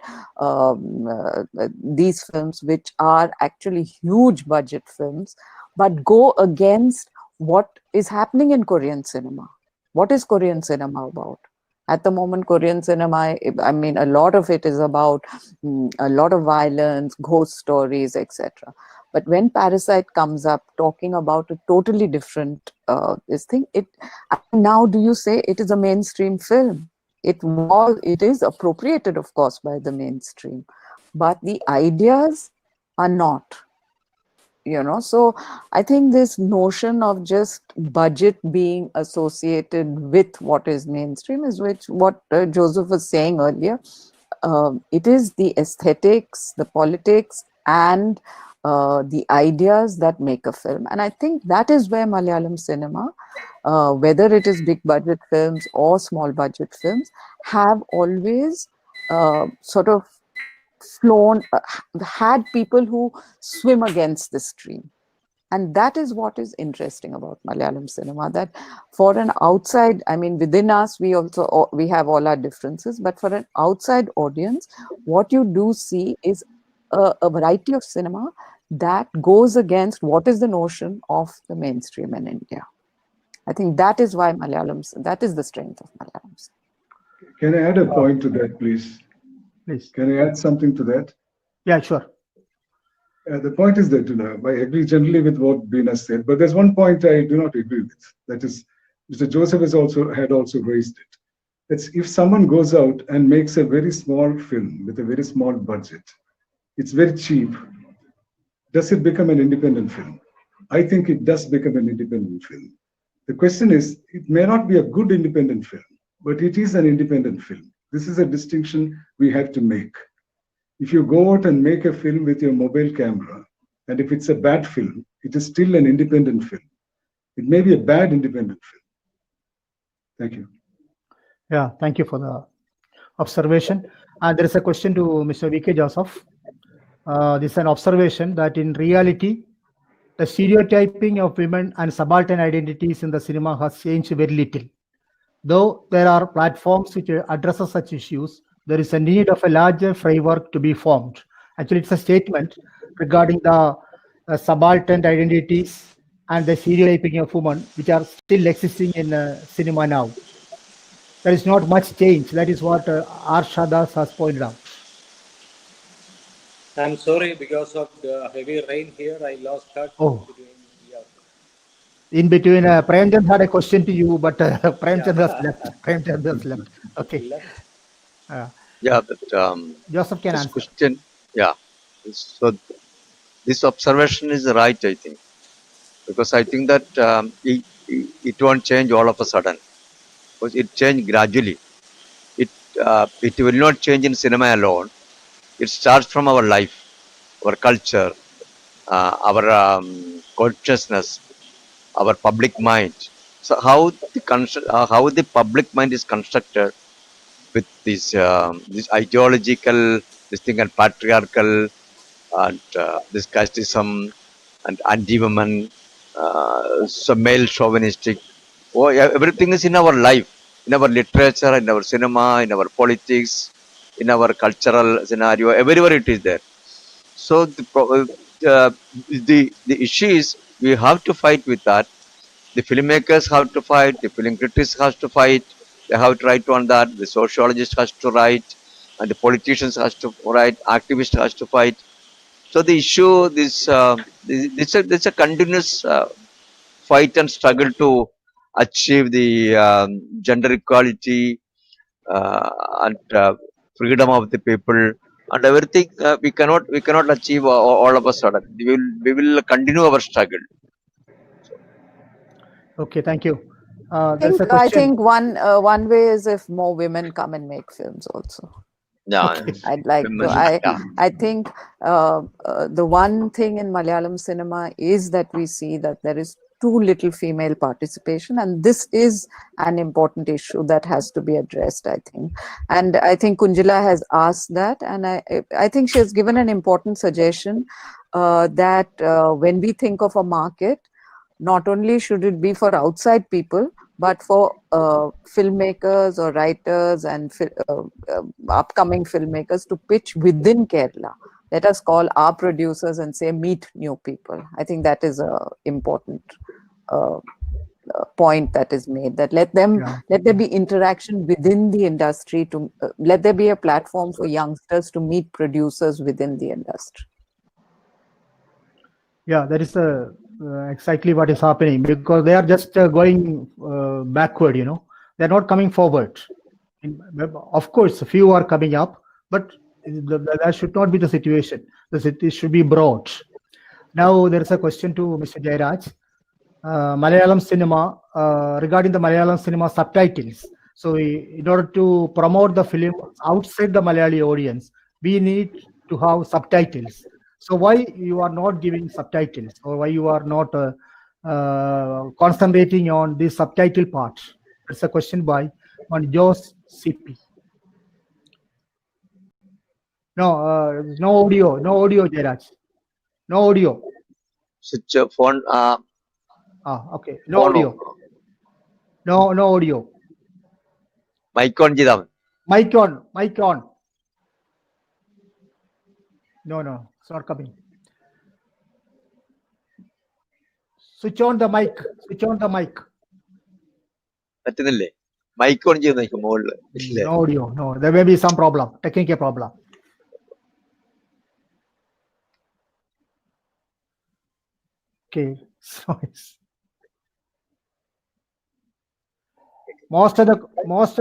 these films, which are actually huge budget films, but go against what is happening in Korean cinema. What is Korean cinema about? At the moment, Korean cinema, I mean, a lot of it is about a lot of violence, ghost stories, etc. But when Parasite comes up talking about a totally different this thing, now do you say it is a mainstream film? It is appropriated, of course, by the mainstream, but the ideas are not. So I think this notion of just budget being associated with what is mainstream is what Joseph was saying earlier. It is the aesthetics, the politics, and the ideas that make a film. And I think that is where Malayalam cinema, whether it is big budget films or small budget films, have always sort of had people who swim against the stream. And that is what is interesting about Malayalam cinema, that for an outside, I mean, within us, we have all our differences, but for an outside audience, what you do see is a variety of cinema that goes against what is the notion of the mainstream in India. I think that is why that is the strength of Malayalam cinema. Can I add a point to that, please? Please. Can I add something to that? Yeah, sure. The point is that I agree generally with what Beena said, but there's one point I do not agree with. That is, Mr. Joseph had also raised it. That's if someone goes out and makes a very small film with a very small budget, it's very cheap. Does it become an independent film? I think it does become an independent film. The question is, it may not be a good independent film, but it is an independent film. This is a distinction we have to make. If you go out and make a film with your mobile camera, and if it's a bad film, it is still an independent film. It may be a bad independent film. Thank you. Yeah, thank you for the observation. And there is a question to Mr. V.K. Joseph. This is an observation that in reality, the stereotyping of women and subaltern identities in the cinema has changed very little. Though there are platforms which address such issues, there is a need of a larger framework to be formed. Actually, it's a statement regarding the subaltern identities and the stereotyping of women, which are still existing in cinema now. There is not much change. That is what Arshadas has pointed out. I'm sorry, because of the heavy rain here, I lost touch. Oh. In between, Premchand had a question to you, but Premchand has left. Premchand has left. Okay. But Joseph can this answer. question, so this observation is right, I think, because I think that it won't change all of a sudden, because it changed gradually. It will not change in cinema alone. It starts from our life, our culture, our consciousness, our public mind. So how the public mind is constructed with this ideological, this thing, and patriarchal, and this casteism and anti-women, so male chauvinistic. Everything is in our life, in our literature, in our cinema, in our politics, in our cultural scenario. Everywhere it is there. So the issue is we have to fight with that. The filmmakers have to fight. The film critics have to fight. They have to write on that. The sociologist has to write, and the politicians has to write. Activists has to fight. So the issue, this a continuous fight and struggle to achieve the gender equality and freedom of the people and everything. We cannot achieve all of a sudden. We will continue our struggle. Okay, thank you. I think one way is if more women come and make films also. Yeah, Okay. I'd like to. I think the one thing in Malayalam cinema is that we see that there is too little female participation, and this is an important issue that has to be addressed, I think. And I think Kunjala has asked that, and I think she has given an important suggestion that when we think of a market, not only should it be for outside people, but for filmmakers or writers and upcoming filmmakers to pitch within Kerala. Let us call our producers and say, meet new people. I think that is a important point that is made, that let there be interaction within the industry, to let there be a platform for youngsters to meet producers within the industry. Yeah, that is exactly what is happening, because they are just going backward, you know. They're not coming forward. Of course, a few are coming up, but that should not be the situation. The city should be broad. Now, there is a question to Mr. Jairaj. Malayalam cinema, regarding the Malayalam cinema subtitles. So, in order to promote the film outside the Malayali audience, we need to have subtitles. So, why you are not giving subtitles, or why you are not concentrating on the subtitle part? It's a question by Jose CP. No, no audio, Jairaj. No audio. Switch phone. Okay. No audio. No audio. Mic on ചെയ്താൽ Mic on. No, it's not coming. Switch on the mic. പറ്റുന്നില്ലേ? Mic on ചെയ്ത് നിൽക്കും മുകളിൽ. No audio. No, there may be some problem, technical problem. Okay, so most of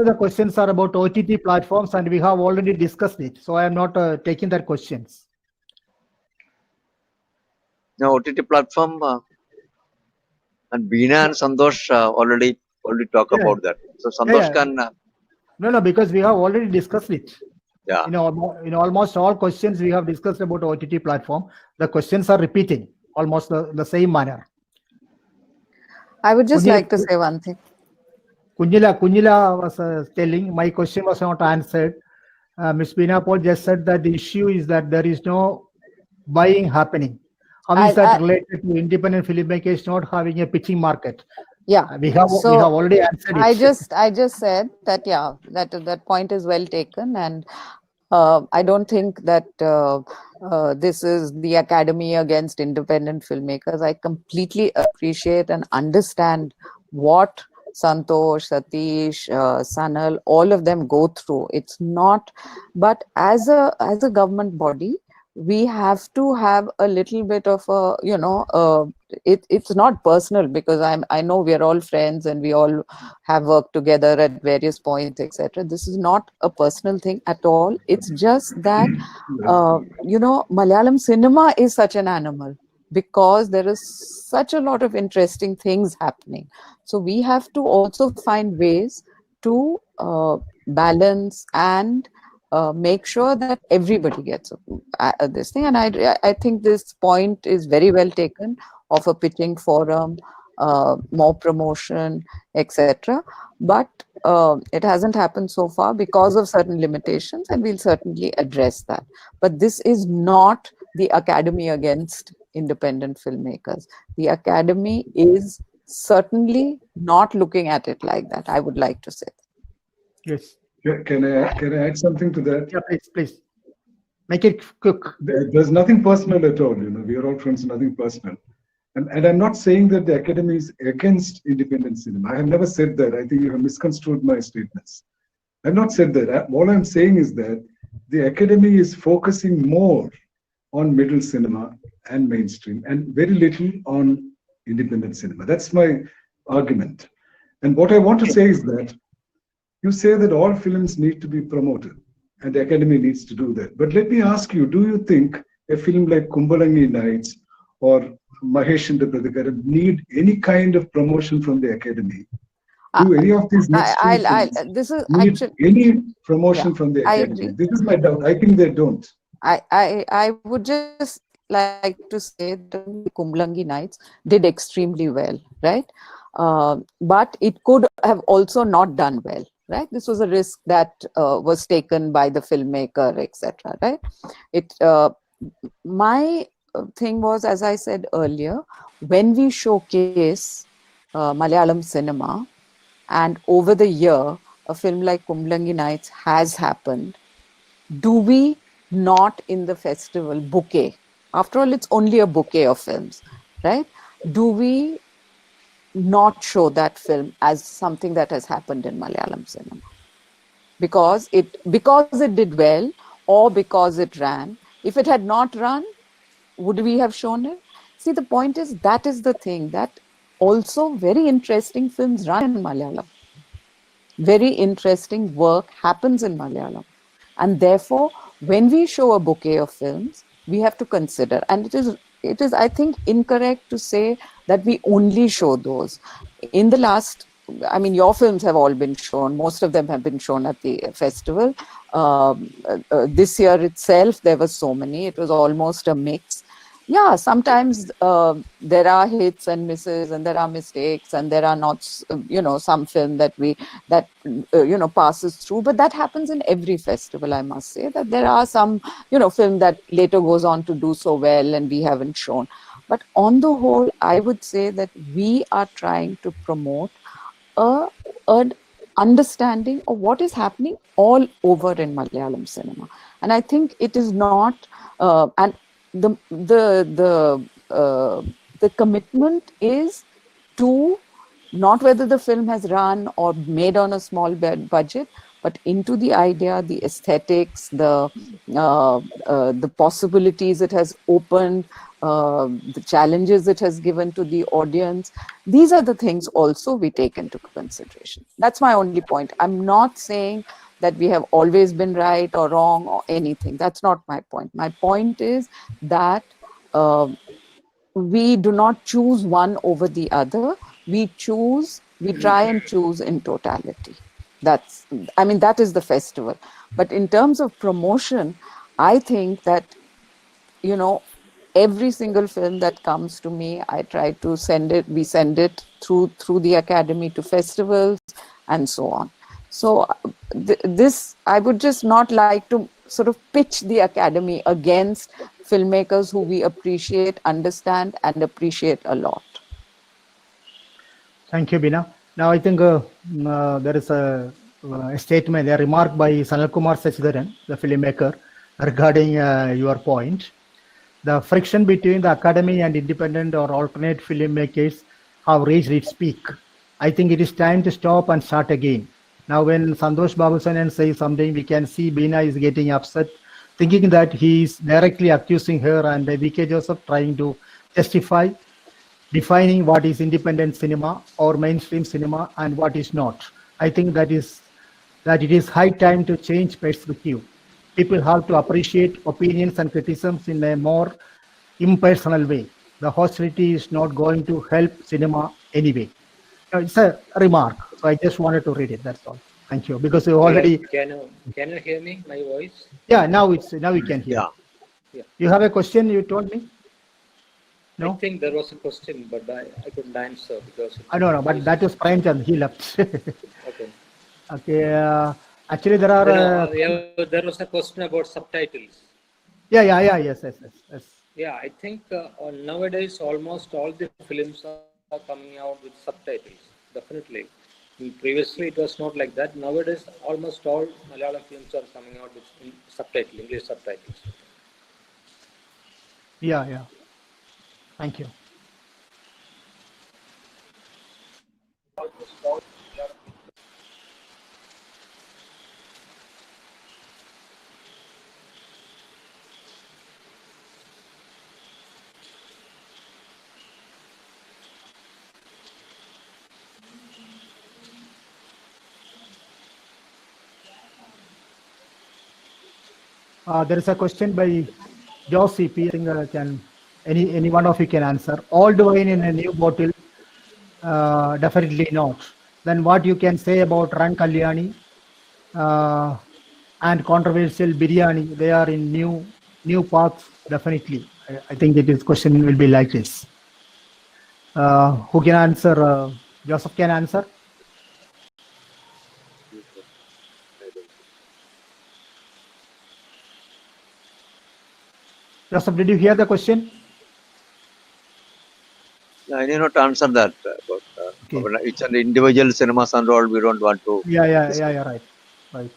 the questions are about OTT platforms, and we have already discussed it. So I am not taking that questions. Now OTT platform and Beena and Santosh already talk about that. So Santosh can. No, because we have already discussed it. Yeah. In almost all questions we have discussed about OTT platform. The questions are repeating almost the same manner. I would just like to say one thing. Kunjila was telling, my question was not answered. Ms. Beena Paul just said that the issue is that there is no buying happening. How is that related to independent filmmakers not having a pitching market? Yeah, we have already answered it. I just said that, yeah, that point is well taken, and I don't think that this is the academy against independent filmmakers. I completely appreciate and understand what Santosh, Satish, Sanal, all of them go through. It's not, but as a government body, we have to have a little bit of a, it's not personal, because I know we are all friends and we all have worked together at various points, etc. This is not a personal thing at all. It's just that, Malayalam cinema is such an animal, because there is such a lot of interesting things happening. So we have to also find ways to balance and make sure that everybody gets this thing. And I think this point is very well taken, of a pitching forum, more promotion, etc. But it hasn't happened so far because of certain limitations, and we'll certainly address that. But this is not the academy against independent filmmakers. The academy is certainly not looking at it like that. I would like to say that. Yes. Can I add something to that? Yeah, please. Make it quick. There's nothing personal at all. We are all friends, nothing personal. And I'm not saying that the academy is against independent cinema. I have never said that. I think you have misconstrued my statements. I've not said that. All I'm saying is that the academy is focusing more on middle cinema and mainstream, and very little on independent cinema. That's my argument. And what I want to say is that you say that all films need to be promoted, and the academy needs to do that. But let me ask you, do you think a film like Kumbalangi Nights or Mahesh and the Pradhikaran need any kind of promotion from the academy? Do any of these this is need actually any promotion from the academy? This is my doubt. I think they don't. I would just like to say that Kumbalangi Nights did extremely well, right? But it could have also not done well, right? This was a risk that was taken by the filmmaker, etc., right? My thing was, as I said earlier, when we showcase Malayalam cinema, and over the year, a film like Kumbalangi Nights has happened, do we not in the festival bouquet? After all, it's only a bouquet of films, right? Do we not show that film as something that has happened in Malayalam cinema? Because it did well or because it ran. If it had not run, would we have shown it? See, the point is that is the thing, that also very interesting films run in Malayalam. Very interesting work happens in Malayalam. And therefore, when we show a bouquet of films, we have to consider, and it is, I think, incorrect to say that we only show those. In the last, I mean, your films have all been shown. Most of them have been shown at the festival. This year itself, there were so many. It was almost a mix. Yeah, sometimes there are hits and misses, and there are mistakes, and there are not, some film that passes through. But that happens in every festival, I must say, that there are some, film that later goes on to do so well and we haven't shown. But on the whole, I would say that we are trying to promote an understanding of what is happening all over in Malayalam cinema. And I think it is not, and the commitment is to not whether the film has run or made on a small budget, but into the idea, the aesthetics, the possibilities it has opened, the challenges it has given to the audience. These are the things also we take into consideration. That's my only point. I'm not saying that we have always been right or wrong or anything. That's not my point. My point is that we do not choose one over the other. We try and choose in totality. That is the festival. But in terms of promotion, I think that, every single film that comes to me, I try to we send it through the academy to festivals and so on. So this, I would just not like to sort of pitch the academy against filmmakers who we appreciate, understand, and appreciate a lot. Thank you, Bina. Now I think there is a statement, a remark by Sanal Kumar Sachidharan, the filmmaker, regarding your point. The friction between the academy and independent or alternate filmmakers have reached its peak. I think it is time to stop and start again. Now, when Santosh Babusanan says something, we can see Bina is getting upset, thinking that he is directly accusing her, and VK Joseph trying to justify defining what is independent cinema or mainstream cinema and what is not. I think that it is high time to change perspective. People have to appreciate opinions and criticisms in a more impersonal way. The hostility is not going to help cinema anyway. It's a remark, so I just wanted to read it. That's all. Thank you. Because you already. Can you hear me? My voice? Yeah, now we can hear. Yeah. You have a question? You told me. No. I think there was a question, but I couldn't answer because. I don't know, but that was Premchand. He left. Okay. Okay. Actually, there are. There was a question about subtitles. Yeah. Yes. Yeah, I think nowadays almost all the films are coming out with subtitles. Definitely. Previously, it was not like that. Nowadays, almost all Malayalam films are coming out with English subtitles. Yeah. Thank you. There is a question by Joseph. I think any one of you can answer. Old wine in a new bottle? Definitely not. Then what you can say about Ran Kalyani and controversial biryani? They are in new paths. Definitely. I think this question will be like this. Who can answer? Joseph can answer. Joseph, did you hear the question? I need not answer that. About each and individual cinemas and all, we don't want to. Yeah, right.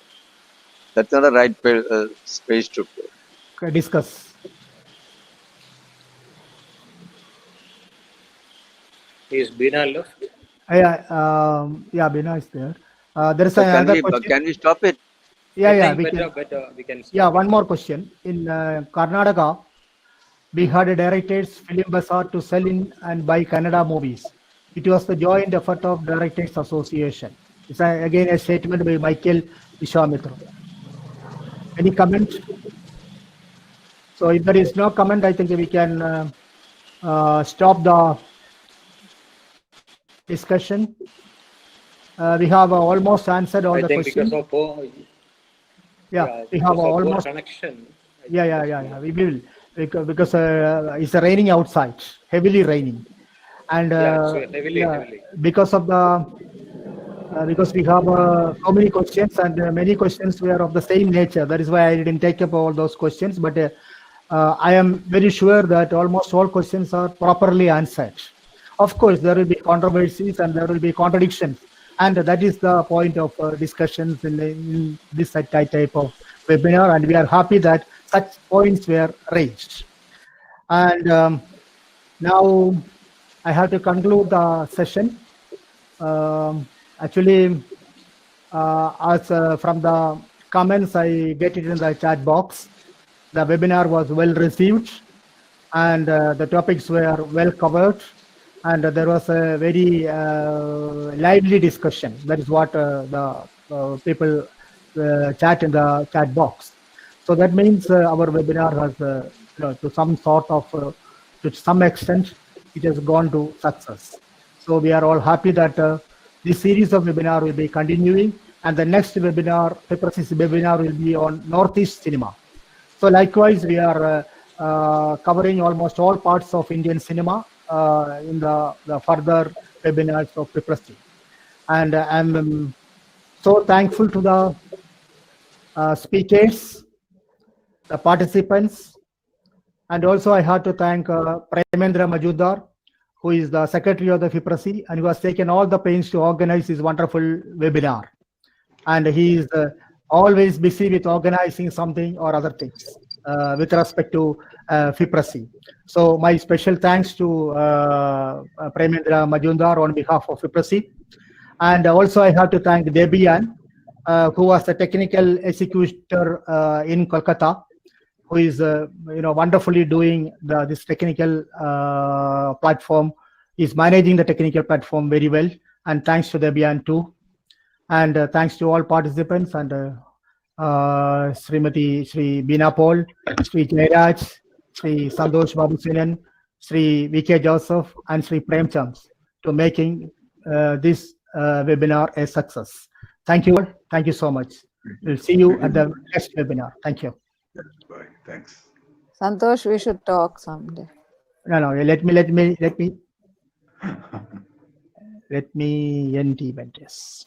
That's not the right space to. Okay, discuss. Is Bina left? Yeah, Bina is there. There is So another question. can we stop it? I We think can. better we can stop. Yeah, one more question. In Karnataka, we had a directors film bazaar to sell in and buy Kannada movies. It was the joint effort of Directors Association. It's again a statement by Michael Vishwamitra. Any comment? So if there is no comment, I think we can stop the discussion. We have almost answered all I the think questions. because of poor, We have because of poor almost. connection. Yeah. We will because it's raining outside, heavily raining, and So heavily. because of the because we have so many questions and many questions were of the same nature. That is why I didn't take up all those questions. But I am very sure that almost all questions are properly answered. Of course, there will be controversies and there will be contradictions, and that is the point of discussions in this type of webinar. And we are happy that such points were raised. And now I have to conclude the session. Actually, as from the comments I get it in the chat box, the webinar was well received and the topics were well covered, and there was a very lively discussion. That is what the people chat in the chat box. So that means our webinar has, to some sort of, to some extent, it has gone to success. So we are all happy that this series of webinar will be continuing, and the next webinar, FIPRASIS webinar, will be on Northeast cinema. So likewise, we are covering almost all parts of Indian cinema in the further webinars of FIPRASIS. And I'm so thankful to the speakers, the participants, and also I have to thank Premendra Majumdar, who is the secretary of the FIPRASIS and who has taken all the pains to organize this wonderful webinar. And he is always busy with organizing something or other things with respect to FIPRASIS. So my special thanks to Premendra Majumdar on behalf of FIPRASIS. And also I have to thank Debian, who was the technical executor in Kolkata, who is wonderfully doing this technical platform. Is managing the technical platform very well, and thanks to Debian too. And thanks to all participants and Sri Bina Paul, Sri Jairaj, Sri Santosh Babusinan, Sri VK Joseph, and Sri Premchand to making this webinar a success. Thank you all. Thank you so much. We'll see you at the next webinar. Thank you. Bye. Thanks. Santosh, we should talk someday. No. Let me end the event. Yes.